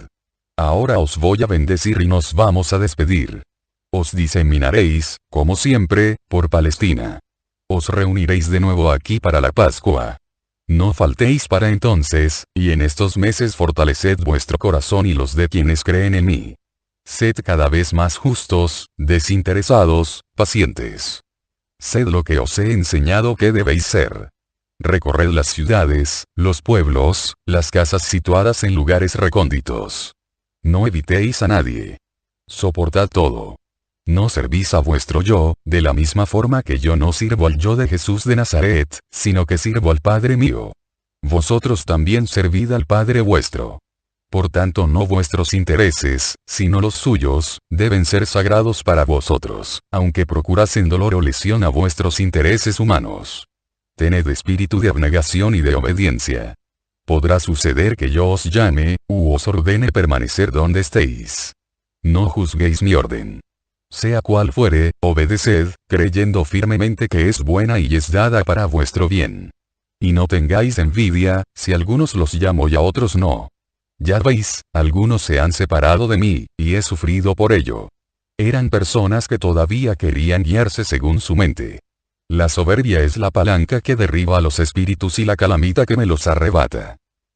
[SPEAKER 1] Ahora os voy a bendecir y nos vamos a despedir. Os diseminaréis, como siempre, por Palestina. Os reuniréis de nuevo aquí para la Pascua. No faltéis para entonces, y en estos meses fortaleced vuestro corazón y los de quienes creen en mí. Sed cada vez más justos, desinteresados, pacientes. Sed lo que os he enseñado que debéis ser. Recorred las ciudades, los pueblos, las casas situadas en lugares recónditos. No evitéis a nadie. Soportad todo. No servís a vuestro yo, de la misma forma que yo no sirvo al yo de Jesús de Nazaret, sino que sirvo al Padre mío. Vosotros también servid al Padre vuestro. Por tanto no vuestros intereses, sino los suyos, deben ser sagrados para vosotros, aunque procurasen dolor o lesión a vuestros intereses humanos. Tened espíritu de abnegación y de obediencia. Podrá suceder que yo os llame, u os ordene permanecer donde estéis. No juzguéis mi orden. Sea cual fuere, obedeced, creyendo firmemente que es buena y es dada para vuestro bien. Y no tengáis envidia, si algunos los llamo y a otros no. Ya veis, algunos se han separado de mí, y he sufrido por ello. Eran personas que todavía querían guiarse según su mente. La soberbia es la palanca que derriba a los espíritus y la calamita que me los arrebata.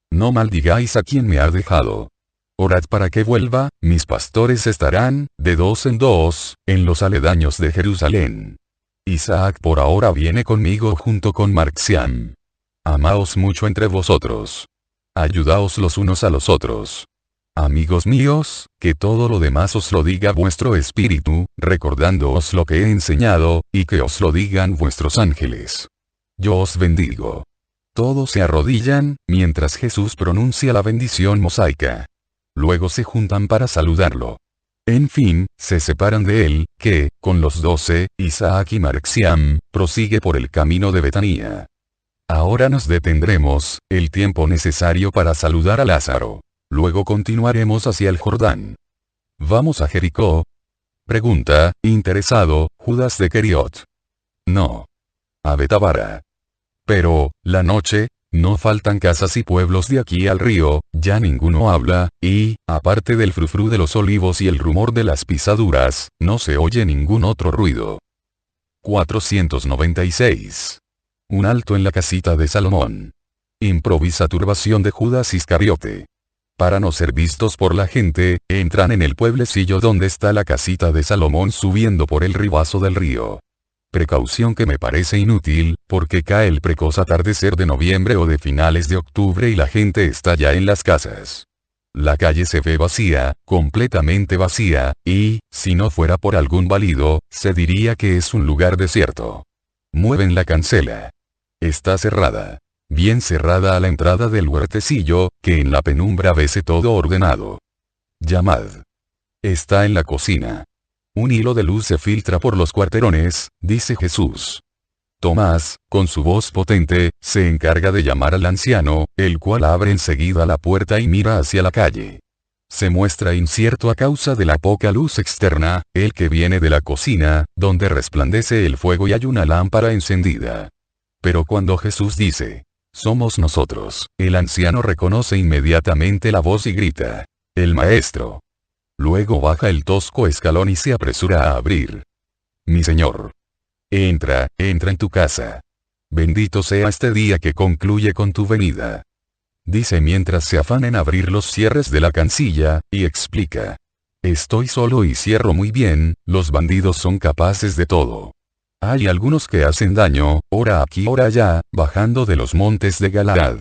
[SPEAKER 1] No maldigáis a quien me ha dejado. Orad para que vuelva, mis pastores estarán, de 2 en 2, en los aledaños de Jerusalén. Isaac por ahora viene conmigo junto con Marxiam. Amaos mucho entre vosotros. Ayudaos los unos a los otros. Amigos míos, que todo lo demás os lo diga vuestro espíritu, recordándoos lo que he enseñado, y que os lo digan vuestros ángeles. Yo os bendigo. Todos se arrodillan, mientras Jesús pronuncia la bendición mosaica. Luego se juntan para saludarlo. En fin, se separan de él, que, con los 12, Isaac y Marxiam, prosigue por el camino de Betania. Ahora nos detendremos, el tiempo necesario para saludar a Lázaro. Luego continuaremos hacia el Jordán. ¿Vamos a Jericó? Pregunta, interesado, Judas de Queriot. No. A Betabara. Pero, la noche, no faltan casas y pueblos de aquí al río, ya ninguno habla, y, aparte del frufru de los olivos y el rumor de las pisaduras, no se oye ningún otro ruido. 496. Un alto en la casita de Salomón. Improvisa turbación de Judas Iscariote. Para no ser vistos por la gente, entran en el pueblecillo donde está la casita de Salomón subiendo por el ribazo del río. Precaución que me parece inútil, porque cae el precoz atardecer de noviembre o de finales de octubre y la gente está ya en las casas. La calle se ve vacía, completamente vacía, y, si no fuera por algún válido, se diría que es un lugar desierto. Mueven la cancela. Está cerrada. Bien cerrada a la entrada del huertecillo, que en la penumbra vese todo ordenado. Llamad. Está en la cocina. Un hilo de luz se filtra por los cuarterones, dice Jesús. Tomás, con su voz potente, se encarga de llamar al anciano, el cual abre enseguida la puerta y mira hacia la calle. Se muestra incierto a causa de la poca luz externa, el que viene de la cocina, donde resplandece el fuego y hay una lámpara encendida. Pero cuando Jesús dice, somos nosotros, el anciano reconoce inmediatamente la voz y grita, el maestro. Luego baja el tosco escalón y se apresura a abrir. Mi señor. Entra en tu casa. Bendito sea este día que concluye con tu venida. Dice mientras se afana en abrir los cierres de la cancilla, y explica. Estoy solo y cierro muy bien, los bandidos son capaces de todo. Hay algunos que hacen daño, ora aquí ora allá, bajando de los montes de Galaad.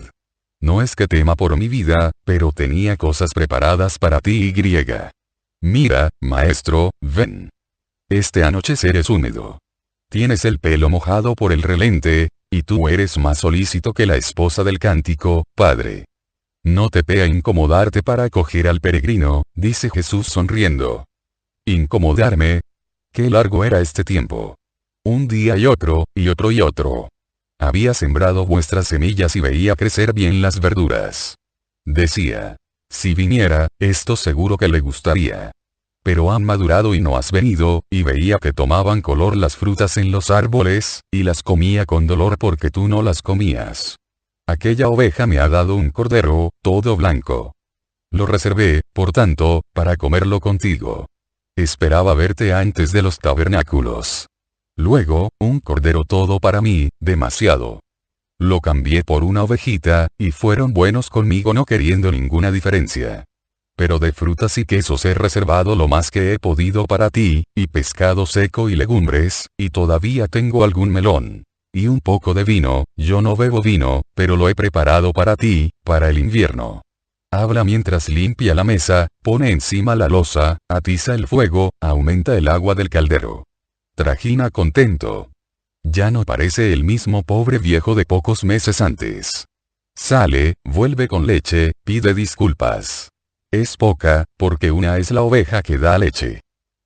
[SPEAKER 1] No es que tema por mi vida, pero tenía cosas preparadas para ti y griega. Mira, maestro, ven. Este anochecer es húmedo. Tienes el pelo mojado por el relente, y tú eres más solícito que la esposa del cántico, padre. No te pea incomodarte para acoger al peregrino, dice Jesús sonriendo. ¿Incomodarme? Qué largo era este tiempo. Un día y otro, y otro y otro. Había sembrado vuestras semillas y veía crecer bien las verduras. Decía. Si viniera, esto seguro que le gustaría. Pero han madurado y no has venido, y veía que tomaban color las frutas en los árboles, y las comía con dolor porque tú no las comías. Aquella oveja me ha dado un cordero, todo blanco. Lo reservé, por tanto, para comerlo contigo. Esperaba verte antes de los tabernáculos. Luego, un cordero todo para mí, demasiado. Lo cambié por una ovejita, y fueron buenos conmigo no queriendo ninguna diferencia. Pero de frutas y quesos he reservado lo más que he podido para ti, y pescado seco y legumbres, y todavía tengo algún melón. Y un poco de vino, yo no bebo vino, pero lo he preparado para ti, para el invierno. Habla mientras limpia la mesa, pone encima la loza, atiza el fuego, aumenta el agua del caldero. Trajina contento. Ya no parece el mismo pobre viejo de pocos meses antes. Sale, vuelve con leche, pide disculpas. Es poca, porque una es la oveja que da leche.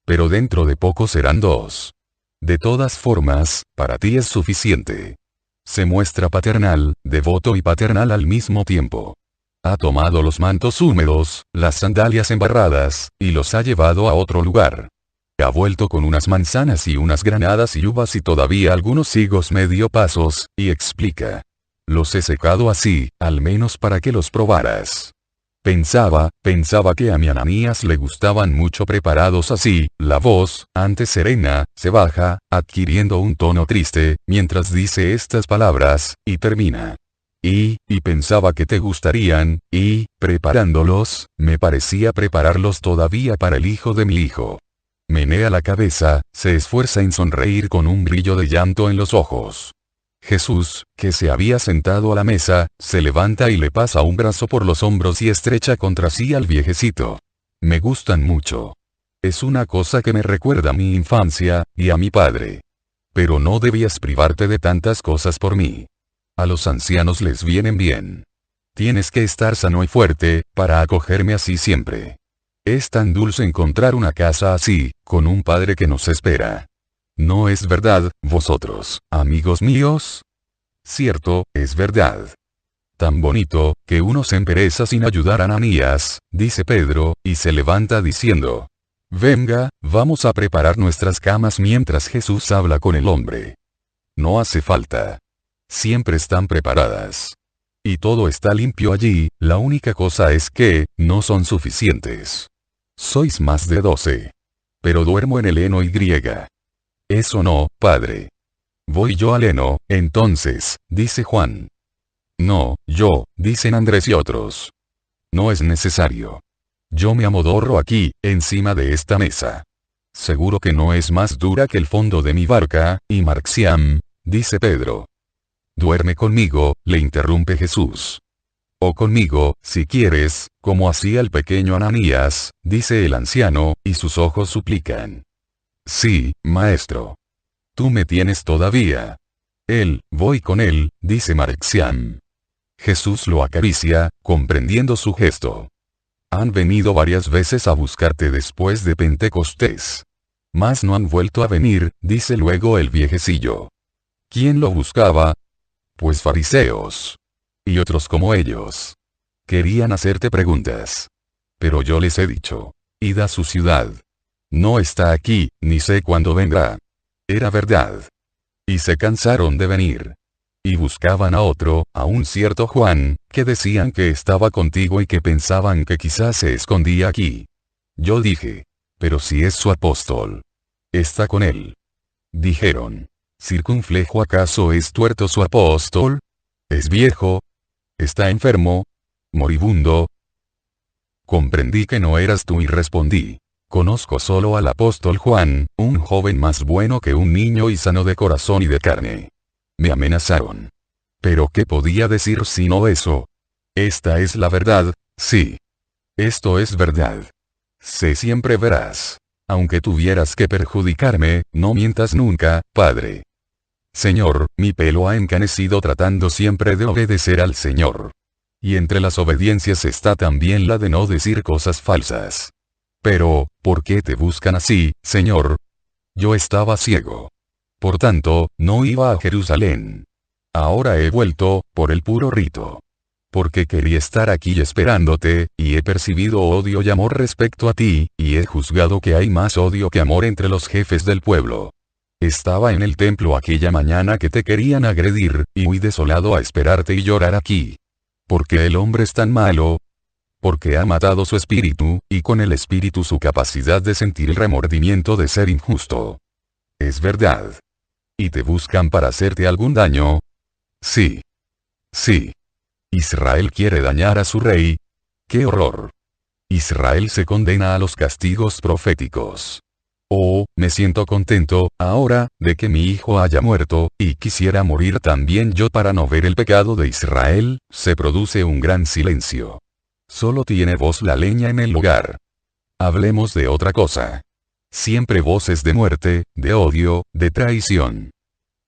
[SPEAKER 1] Pero dentro de poco serán dos. De todas formas, para ti es suficiente. Se muestra paternal, devoto y paternal al mismo tiempo. Ha tomado los mantos húmedos, las sandalias embarradas, y los ha llevado a otro lugar. Ha vuelto con unas manzanas y unas granadas y uvas y todavía algunos higos medio pasos, y explica. Los he secado así, al menos para que los probaras. Pensaba que a mi Ananías le gustaban mucho preparados así, la voz, antes serena, se baja, adquiriendo un tono triste, mientras dice estas palabras, y termina. Y pensaba que te gustarían, y, preparándolos, me parecía prepararlos todavía para el hijo de mi hijo. Menea la cabeza, se esfuerza en sonreír con un brillo de llanto en los ojos. Jesús, que se había sentado a la mesa, se levanta y le pasa un brazo por los hombros y estrecha contra sí al viejecito. Me gustan mucho. Es una cosa que me recuerda a mi infancia, y a mi padre. Pero no debías privarte de tantas cosas por mí. A los ancianos les vienen bien. Tienes que estar sano y fuerte, para acogerme así siempre. Es tan dulce encontrar una casa así, con un padre que nos espera. ¿No es verdad, vosotros, amigos míos? Cierto, es verdad. Tan bonito, que uno se empereza sin ayudar a Ananías, dice Pedro, y se levanta diciendo: venga, vamos a preparar nuestras camas mientras Jesús habla con el hombre. No hace falta. Siempre están preparadas. Y todo está limpio allí, la única cosa es que, no son suficientes. Sois más de 12. Pero duermo en el heno y. Eso no, padre. Voy yo al heno, entonces, dice Juan. No, yo, dicen Andrés y otros. No es necesario. Yo me amodorro aquí, encima de esta mesa. Seguro que no es más dura que el fondo de mi barca, y Marxiam, dice Pedro. Duerme conmigo, le interrumpe Jesús. O conmigo, si quieres, como hacía el pequeño Ananías, dice el anciano, y sus ojos suplican. Sí, maestro. Tú me tienes todavía. Voy con él, dice Marxiam. Jesús lo acaricia, comprendiendo su gesto. Han venido varias veces a buscarte después de Pentecostés. Mas no han vuelto a venir, dice luego el viejecillo. ¿Quién lo buscaba? Pues fariseos. Y otros como ellos. Querían hacerte preguntas. Pero yo les he dicho: id a su ciudad. No está aquí, ni sé cuándo vendrá. Era verdad. Y se cansaron de venir. Y buscaban a otro, a un cierto Juan, que decían que estaba contigo y que pensaban que quizás se escondía aquí. Yo dije: pero si es su apóstol. Está con él. Dijeron: ¿circunflejo acaso es tuerto su apóstol? ¿Es viejo? ¿Está enfermo? ¿Moribundo? Comprendí que no eras tú y respondí: conozco solo al apóstol Juan, un joven más bueno que un niño y sano de corazón y de carne. Me amenazaron. ¿Pero qué podía decir sino eso? Esta es la verdad, sí. Esto es verdad. Sé siempre verás. Aunque tuvieras que perjudicarme, no mientas nunca, Padre. Señor, mi pelo ha encanecido tratando siempre de obedecer al Señor. Y entre las obediencias está también la de no decir cosas falsas. Pero, ¿por qué te buscan así, Señor? Yo estaba ciego. Por tanto, no iba a Jerusalén. Ahora he vuelto, por el puro rito. Porque quería estar aquí esperándote, y he percibido odio y amor respecto a ti, y he juzgado que hay más odio que amor entre los jefes del pueblo. Estaba en el templo aquella mañana que te querían agredir, y muy desolado a esperarte y llorar aquí. ¿Por qué el hombre es tan malo? Porque ha matado su espíritu, y con el espíritu su capacidad de sentir el remordimiento de ser injusto. Es verdad. ¿Y te buscan para hacerte algún daño? Sí. Sí. Israel quiere dañar a su rey. ¡Qué horror! Israel se condena a los castigos proféticos. Oh, me siento contento, ahora, de que mi hijo haya muerto, y quisiera morir también yo para no ver el pecado de Israel. Se produce un gran silencio. Solo tiene voz la leña en el hogar. Hablemos de otra cosa. Siempre voces de muerte, de odio, de traición.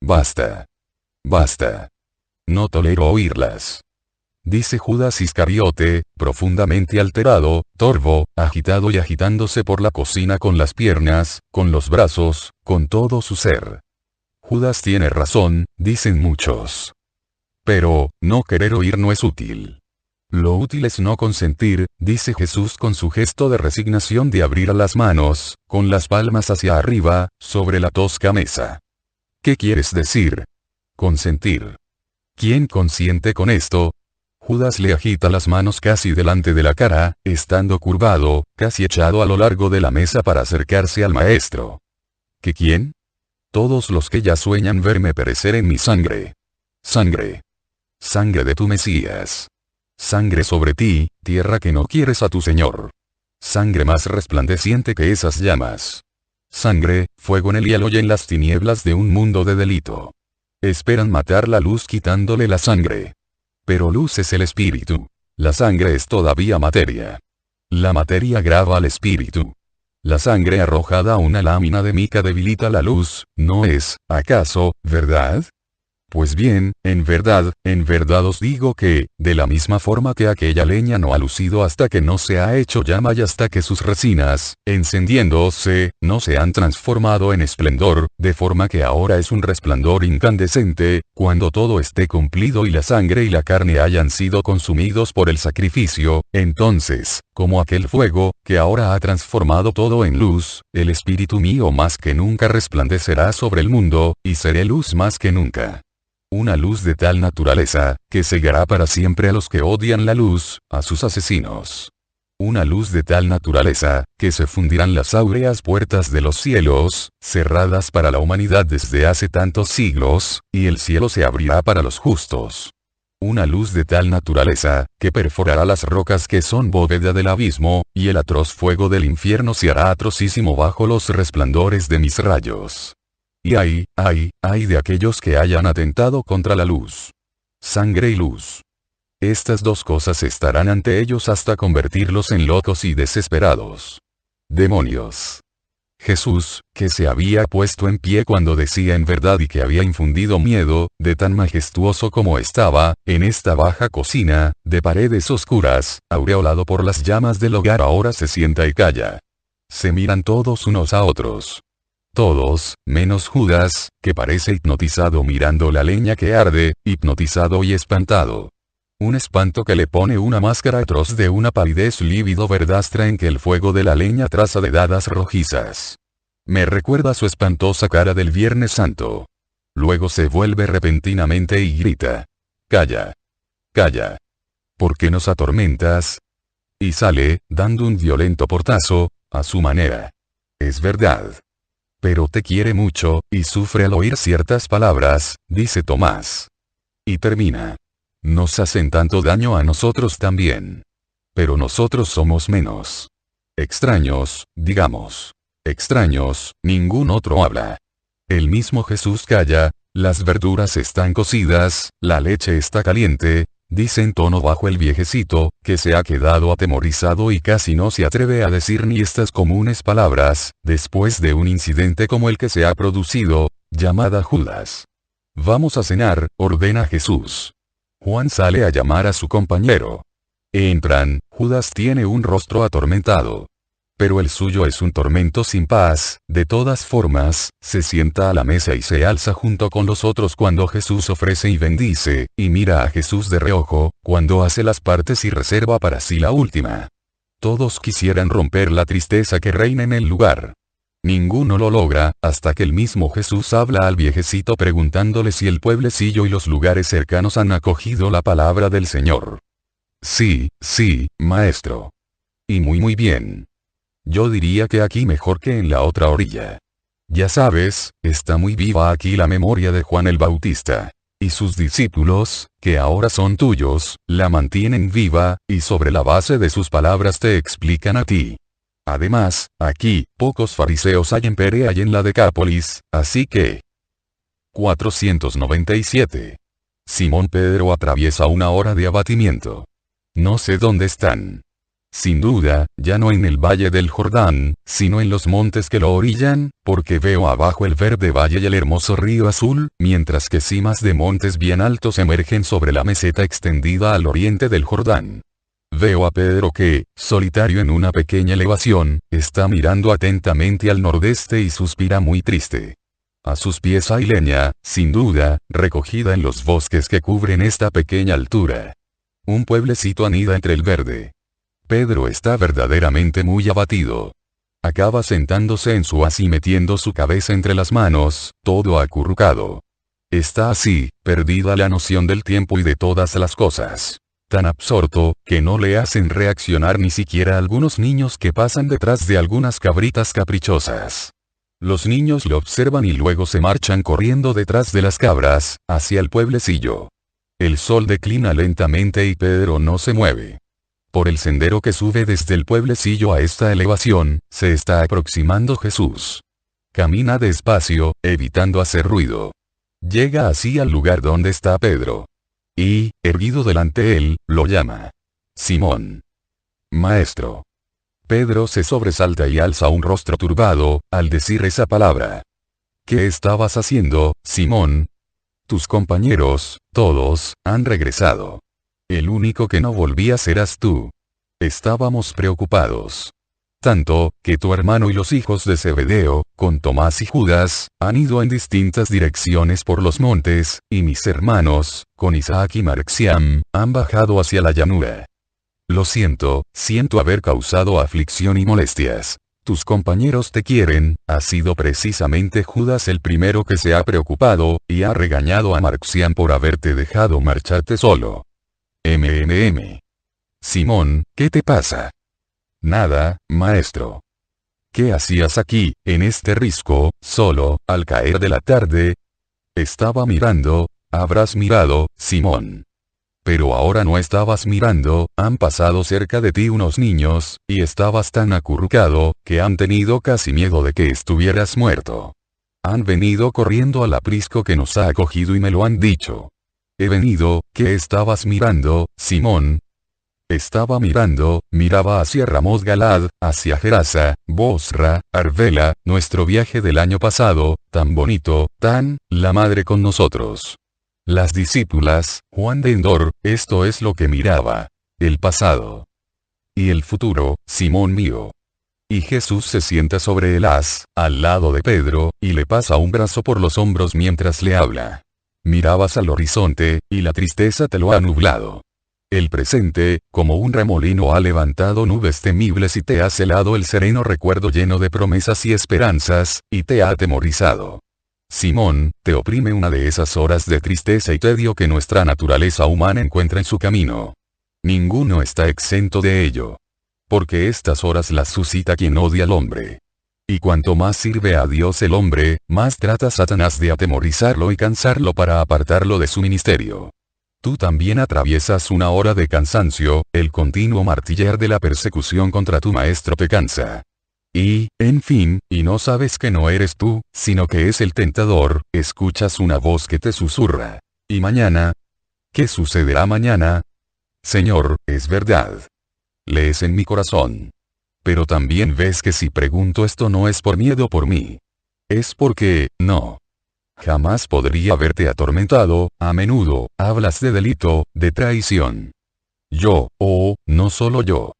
[SPEAKER 1] Basta. Basta. No tolero oírlas. Dice Judas Iscariote, profundamente alterado, torvo, agitado y agitándose por la cocina con las piernas, con los brazos, con todo su ser. Judas tiene razón, dicen muchos. Pero, no querer oír no es útil. Lo útil es no consentir, dice Jesús con su gesto de resignación de abrir las manos, con las palmas hacia arriba, sobre la tosca mesa. ¿Qué quieres decir? Consentir. ¿Quién consiente con esto? Judas le agita las manos casi delante de la cara, estando curvado, casi echado a lo largo de la mesa para acercarse al maestro. ¿Qué quién? Todos los que ya sueñan verme perecer en mi sangre. Sangre. Sangre de tu Mesías. Sangre sobre ti, tierra que no quieres a tu Señor. Sangre más resplandeciente que esas llamas. Sangre, fuego en el hielo y en las tinieblas de un mundo de delito. Esperan matar la luz quitándole la sangre. Pero luz es el espíritu. La sangre es todavía materia. La materia grava al espíritu. La sangre arrojada a una lámina de mica debilita la luz, ¿no es, acaso, verdad? Pues bien, en verdad os digo que, de la misma forma que aquella leña no ha lucido hasta que no se ha hecho llama y hasta que sus resinas, encendiéndose, no se han transformado en esplendor, de forma que ahora es un resplandor incandescente, cuando todo esté cumplido y la sangre y la carne hayan sido consumidos por el sacrificio, entonces, como aquel fuego, que ahora ha transformado todo en luz, el espíritu mío más que nunca resplandecerá sobre el mundo, y seré luz más que nunca. Una luz de tal naturaleza, que cegará para siempre a los que odian la luz, a sus asesinos. Una luz de tal naturaleza, que se fundirán las áureas puertas de los cielos, cerradas para la humanidad desde hace tantos siglos, y el cielo se abrirá para los justos. Una luz de tal naturaleza, que perforará las rocas que son bóveda del abismo, y el atroz fuego del infierno se hará atrocísimo bajo los resplandores de mis rayos. Y ay de aquellos que hayan atentado contra la luz. Sangre y luz. Estas dos cosas estarán ante ellos hasta convertirlos en locos y desesperados. Demonios. Jesús, que se había puesto en pie cuando decía en verdad y que había infundido miedo, de tan majestuoso como estaba, en esta baja cocina, de paredes oscuras, aureolado por las llamas del hogar ahora se sienta y calla. Se miran todos unos a otros. Todos, menos Judas, que parece hipnotizado mirando la leña que arde, hipnotizado y espantado. Un espanto que le pone una máscara atroz de una palidez lívido verdastra en que el fuego de la leña traza dedadas rojizas. Me recuerda su espantosa cara del Viernes Santo. Luego se vuelve repentinamente y grita. Calla. Calla. ¿Por qué nos atormentas? Y sale, dando un violento portazo, a su manera. Es verdad. Pero te quiere mucho, y sufre al oír ciertas palabras, dice Tomás. Y termina. Nos hacen tanto daño a nosotros también. Pero nosotros somos menos. Extraños, digamos. Extraños, ningún otro habla. El mismo Jesús calla, las verduras están cocidas, la leche está caliente, dice en tono bajo el viejecito, que se ha quedado atemorizado y casi no se atreve a decir ni estas comunes palabras, después de un incidente como el que se ha producido, llamada Judas. Vamos a cenar, ordena Jesús. Juan sale a llamar a su compañero. Entran, Judas tiene un rostro atormentado. Pero el suyo es un tormento sin paz, de todas formas, se sienta a la mesa y se alza junto con los otros cuando Jesús ofrece y bendice, y mira a Jesús de reojo, cuando hace las partes y reserva para sí la última. Todos quisieran romper la tristeza que reina en el lugar. Ninguno lo logra, hasta que el mismo Jesús habla al viejecito preguntándole si el pueblecillo y los lugares cercanos han acogido la palabra del Señor. Sí, maestro. Y muy bien. Yo diría que aquí mejor que en la otra orilla. Ya sabes, está muy viva aquí la memoria de Juan el Bautista. Y sus discípulos, que ahora son tuyos, la mantienen viva, y sobre la base de sus palabras te explican a ti. Además, aquí, pocos fariseos hay en Perea y en la Decápolis, así que... 497. Simón Pedro atraviesa una hora de abatimiento. No sé dónde están. Sin duda, ya no en el valle del Jordán, sino en los montes que lo orillan, porque veo abajo el verde valle y el hermoso río azul, mientras que cimas de montes bien altos emergen sobre la meseta extendida al oriente del Jordán. Veo a Pedro que, solitario en una pequeña elevación, está mirando atentamente al nordeste y suspira muy triste. A sus pies hay leña, sin duda, recogida en los bosques que cubren esta pequeña altura. Un pueblecito anida entre el verde. Pedro está verdaderamente muy abatido. Acaba sentándose en su haz y metiendo su cabeza entre las manos, todo acurrucado. Está así, perdida la noción del tiempo y de todas las cosas. Tan absorto, que no le hacen reaccionar ni siquiera algunos niños que pasan detrás de algunas cabritas caprichosas. Los niños lo observan y luego se marchan corriendo detrás de las cabras, hacia el pueblecillo. El sol declina lentamente y Pedro no se mueve. Por el sendero que sube desde el pueblecillo a esta elevación, se está aproximando Jesús. Camina despacio, evitando hacer ruido. Llega así al lugar donde está Pedro. Y, erguido delante él, lo llama. Simón. Maestro. Pedro se sobresalta y alza un rostro turbado, al decir esa palabra. ¿Qué estabas haciendo, Simón? Tus compañeros, todos, han regresado. El único que no volvías eras tú. Estábamos preocupados. Tanto, que tu hermano y los hijos de Zebedeo, con Tomás y Judas, han ido en distintas direcciones por los montes, y mis hermanos, con Isaac y Marxiam, han bajado hacia la llanura. Lo siento, siento haber causado aflicción y molestias. Tus compañeros te quieren, ha sido precisamente Judas el primero que se ha preocupado, y ha regañado a Marxiam por haberte dejado marcharte solo. Simón, ¿qué te pasa? Nada, maestro. ¿Qué hacías aquí, en este risco, solo, al caer de la tarde? Estaba mirando, habrás mirado, Simón. Pero ahora no estabas mirando, han pasado cerca de ti unos niños, y estabas tan acurrucado, que han tenido casi miedo de que estuvieras muerto. Han venido corriendo al aprisco que nos ha acogido y me lo han dicho. He venido, ¿qué estabas mirando, Simón? Estaba mirando, miraba hacia Ramoth Galad, hacia Gerasa, Bosra, Arbela, nuestro viaje del año pasado, tan bonito, la madre con nosotros. Las discípulas, Juan de Endor, esto es lo que miraba. El pasado. Y el futuro, Simón mío. Y Jesús se sienta sobre el haz, al lado de Pedro, y le pasa un brazo por los hombros mientras le habla. Mirabas al horizonte, y la tristeza te lo ha nublado. El presente, como un remolino ha levantado nubes temibles y te ha celado el sereno recuerdo lleno de promesas y esperanzas, y te ha atemorizado. Simón, te oprime una de esas horas de tristeza y tedio que nuestra naturaleza humana encuentra en su camino. Ninguno está exento de ello. Porque estas horas las suscita quien odia al hombre. Y cuanto más sirve a Dios el hombre, más trata Satanás de atemorizarlo y cansarlo para apartarlo de su ministerio. Tú también atraviesas una hora de cansancio, el continuo martillear de la persecución contra tu maestro te cansa. Y, en fin, y no sabes que no eres tú, sino que es el tentador, escuchas una voz que te susurra. ¿Y mañana? ¿Qué sucederá mañana? Señor, es verdad. Lees en mi corazón. Pero también ves que si pregunto esto no es por miedo por mí. Es porque, no. Jamás podría haberte atormentado, a menudo, hablas de delito, de traición. Yo, no solo yo.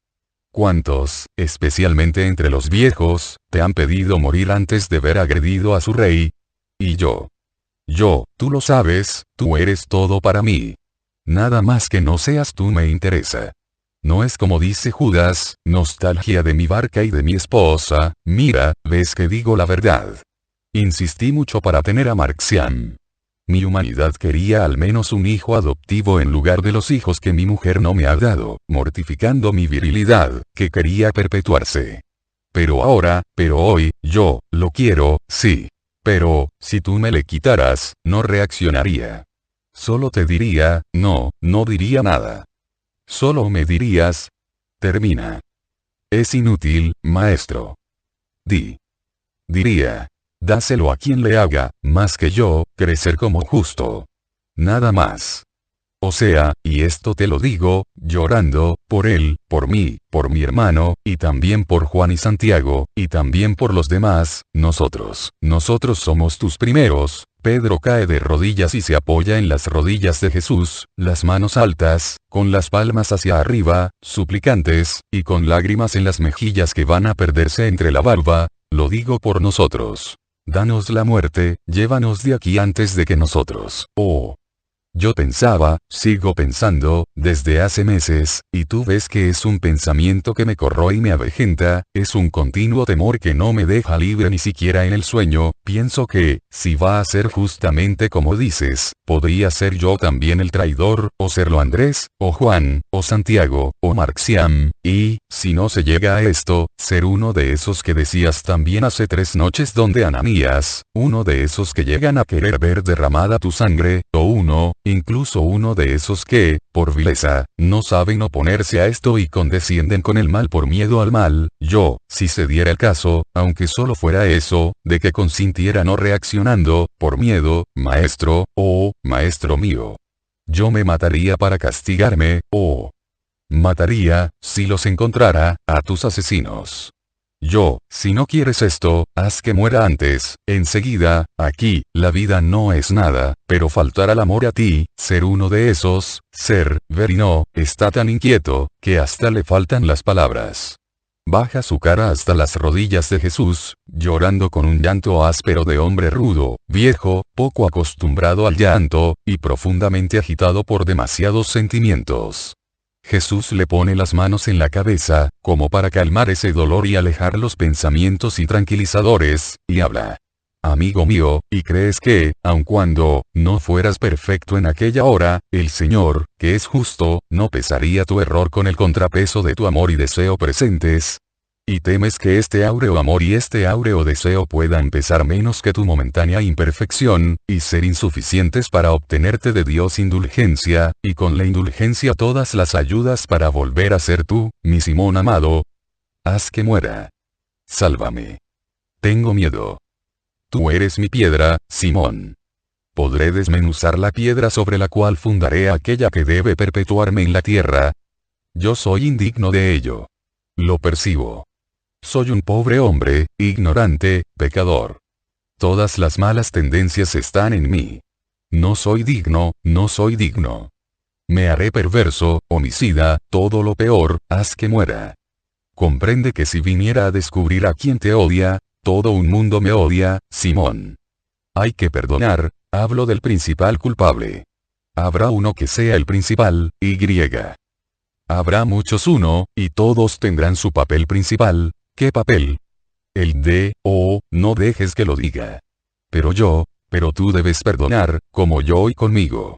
[SPEAKER 1] ¿Cuántos, especialmente entre los viejos, te han pedido morir antes de ver agredido a su rey? Y yo. Tú lo sabes, tú eres todo para mí. Nada más que no seas tú me interesa. No es como dice Judas, nostalgia de mi barca y de mi esposa, mira, ves que digo la verdad. Insistí mucho para tener a Marxiam. Mi humanidad quería al menos un hijo adoptivo en lugar de los hijos que mi mujer no me ha dado, mortificando mi virilidad, que quería perpetuarse. Pero hoy, yo, lo quiero, sí. Pero, si tú me le quitaras, no reaccionaría. Solo te diría, no diría nada. Solo me dirías, termina. Es inútil, maestro. Diría. Dáselo a quien le haga, más que yo, crecer como justo. Nada más. O sea, y esto te lo digo, llorando, por él, por mí, por mi hermano, y también por Juan y Santiago, y también por los demás, nosotros somos tus primeros. Pedro cae de rodillas y se apoya en las rodillas de Jesús, las manos altas, con las palmas hacia arriba, suplicantes, y con lágrimas en las mejillas que van a perderse entre la barba, lo digo por nosotros. Danos la muerte, llévanos de aquí antes de que nosotros. Yo pensaba, sigo pensando, desde hace meses, y tú ves que es un pensamiento que me corroe y me avejenta, es un continuo temor que no me deja libre ni siquiera en el sueño, pienso que, si va a ser justamente como dices, podría ser yo también el traidor, o serlo Andrés, o Juan, o Santiago, o Marxiam, y, si no se llega a esto, ser uno de esos que decías también hace 3 noches donde Ananías, uno de esos que llegan a querer ver derramada tu sangre, o incluso uno de esos que, por vileza, no saben oponerse a esto y condescienden con el mal por miedo al mal, yo, si se diera el caso, aunque solo fuera eso, de que consintiera no reaccionando, por miedo, maestro, maestro mío. Yo me mataría para castigarme, mataría, si los encontrara, a tus asesinos. Si no quieres esto, haz que muera antes, enseguida. Aquí, la vida no es nada, pero faltar al amor a ti, ser uno de esos, ver y no, está tan inquieto, que hasta le faltan las palabras. Baja su cara hasta las rodillas de Jesús, llorando con un llanto áspero de hombre rudo, viejo, poco acostumbrado al llanto, y profundamente agitado por demasiados sentimientos. Jesús le pone las manos en la cabeza, como para calmar ese dolor y alejar los pensamientos intranquilizadores, y habla. Amigo mío, ¿y crees que, aun cuando no fueras perfecto en aquella hora, el Señor, que es justo, no pesaría tu error con el contrapeso de tu amor y deseo presentes? ¿Y temes que este áureo amor y este áureo deseo puedan pesar menos que tu momentánea imperfección, y ser insuficientes para obtenerte de Dios indulgencia, y con la indulgencia todas las ayudas para volver a ser tú, mi Simón amado? Haz que muera. Sálvame. Tengo miedo. Tú eres mi piedra, Simón. ¿Podré desmenuzar la piedra sobre la cual fundaré aquella que debe perpetuarme en la tierra? Yo soy indigno de ello. Lo percibo. Soy un pobre hombre, ignorante, pecador. Todas las malas tendencias están en mí. No soy digno, no soy digno. Me haré perverso, homicida, todo lo peor, haz que muera. Comprende que si viniera a descubrir a quien te odia, todo un mundo me odia, Simón. Hay que perdonar, hablo del principal culpable. Habrá uno que sea el principal, y. Habrá muchos uno, y todos tendrán su papel principal. ¿Qué papel? El de, no dejes que lo diga. Pero tú debes perdonar, como yo y conmigo.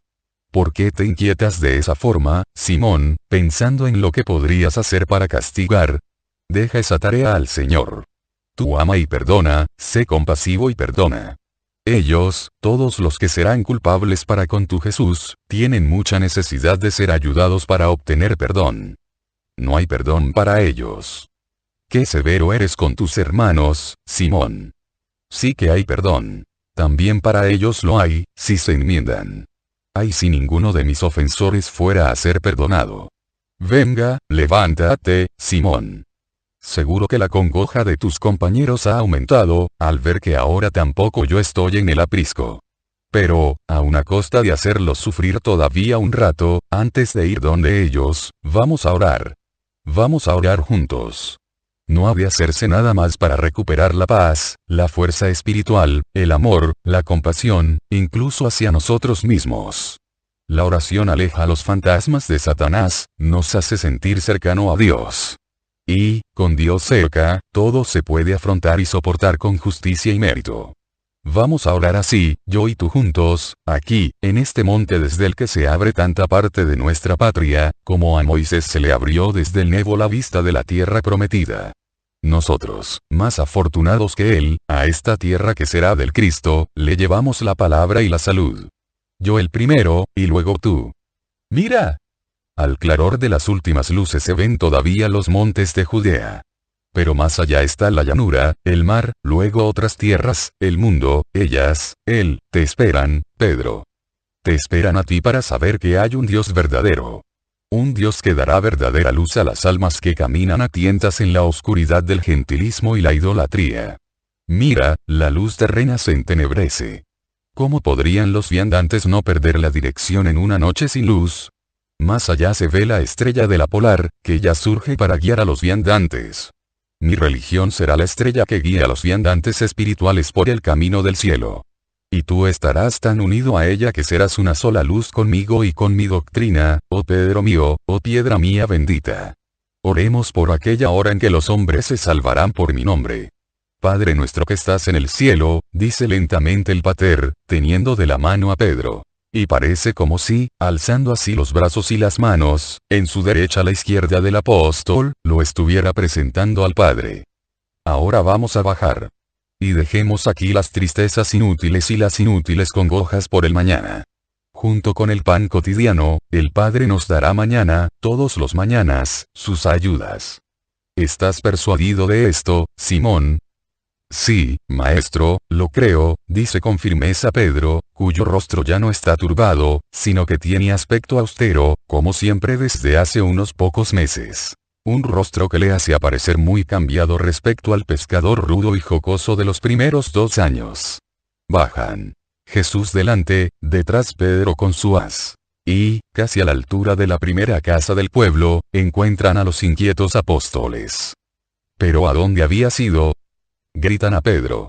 [SPEAKER 1] ¿Por qué te inquietas de esa forma, Simón, pensando en lo que podrías hacer para castigar? Deja esa tarea al Señor. Tú ama y perdona, sé compasivo y perdona. Ellos, todos los que serán culpables para con tu Jesús, tienen mucha necesidad de ser ayudados para obtener perdón. No hay perdón para ellos. Qué severo eres con tus hermanos, Simón. Sí que hay perdón. También para ellos lo hay, si se enmiendan. Ay, si ninguno de mis ofensores fuera a ser perdonado. Venga, levántate, Simón. Seguro que la congoja de tus compañeros ha aumentado, al ver que ahora tampoco yo estoy en el aprisco. Pero, aun a costa de hacerlos sufrir todavía un rato, antes de ir donde ellos, vamos a orar. Vamos a orar juntos. No ha de hacerse nada más para recuperar la paz, la fuerza espiritual, el amor, la compasión, incluso hacia nosotros mismos. La oración aleja a los fantasmas de Satanás, nos hace sentir cercano a Dios. Y, con Dios cerca, todo se puede afrontar y soportar con justicia y mérito. Vamos a orar así, yo y tú juntos, aquí, en este monte desde el que se abre tanta parte de nuestra patria, como a Moisés se le abrió desde el Nebo la vista de la tierra prometida. Nosotros, más afortunados que él, a esta tierra que será del Cristo, le llevamos la palabra y la salud. Yo el primero, y luego tú. ¡Mira! Al claror de las últimas luces se ven todavía los montes de Judea. Pero más allá está la llanura, el mar, luego otras tierras, el mundo, ellas, él, te esperan, Pedro. Te esperan a ti para saber que hay un Dios verdadero. Un Dios que dará verdadera luz a las almas que caminan a tientas en la oscuridad del gentilismo y la idolatría. Mira, la luz terrena se entenebrece. ¿Cómo podrían los viandantes no perder la dirección en una noche sin luz? Más allá se ve la estrella de la polar, que ya surge para guiar a los viandantes. Mi religión será la estrella que guía a los viandantes espirituales por el camino del cielo. Y tú estarás tan unido a ella que serás una sola luz conmigo y con mi doctrina, oh Pedro mío, oh piedra mía bendita. Oremos por aquella hora en que los hombres se salvarán por mi nombre. Padre nuestro que estás en el cielo, dice lentamente el pater, teniendo de la mano a Pedro. Y parece como si, alzando así los brazos y las manos, en su derecha a la izquierda del apóstol, lo estuviera presentando al Padre. Ahora vamos a bajar. Y dejemos aquí las tristezas inútiles y las inútiles congojas por el mañana. Junto con el pan cotidiano, el Padre nos dará mañana, todos los mañanas, sus ayudas. ¿Estás persuadido de esto, Simón? Sí, maestro, lo creo, dice con firmeza Pedro, cuyo rostro ya no está turbado, sino que tiene aspecto austero, como siempre desde hace unos pocos meses. Un rostro que le hace aparecer muy cambiado respecto al pescador rudo y jocoso de los primeros 2 años. Bajan. Jesús delante, detrás Pedro con su haz. Y, casi a la altura de la primera casa del pueblo, encuentran a los inquietos apóstoles. ¿Pero a dónde había sido? Gritan a Pedro.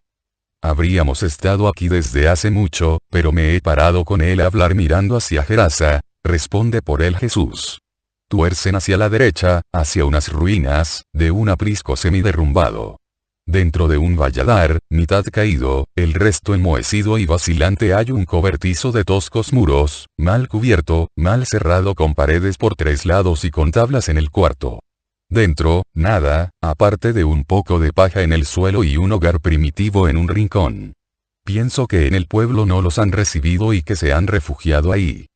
[SPEAKER 1] Habríamos estado aquí desde hace mucho, pero me he parado con él a hablar mirando hacia Gerasa, responde por él Jesús. Tuercen hacia la derecha, hacia unas ruinas, de un aprisco semiderrumbado. Dentro de un valladar, mitad caído, el resto enmohecido y vacilante hay un cobertizo de toscos muros, mal cubierto, mal cerrado con paredes por 3 lados y con tablas en el cuarto. Dentro, nada, aparte de un poco de paja en el suelo y un hogar primitivo en un rincón. Pienso que en el pueblo no los han recibido y que se han refugiado ahí.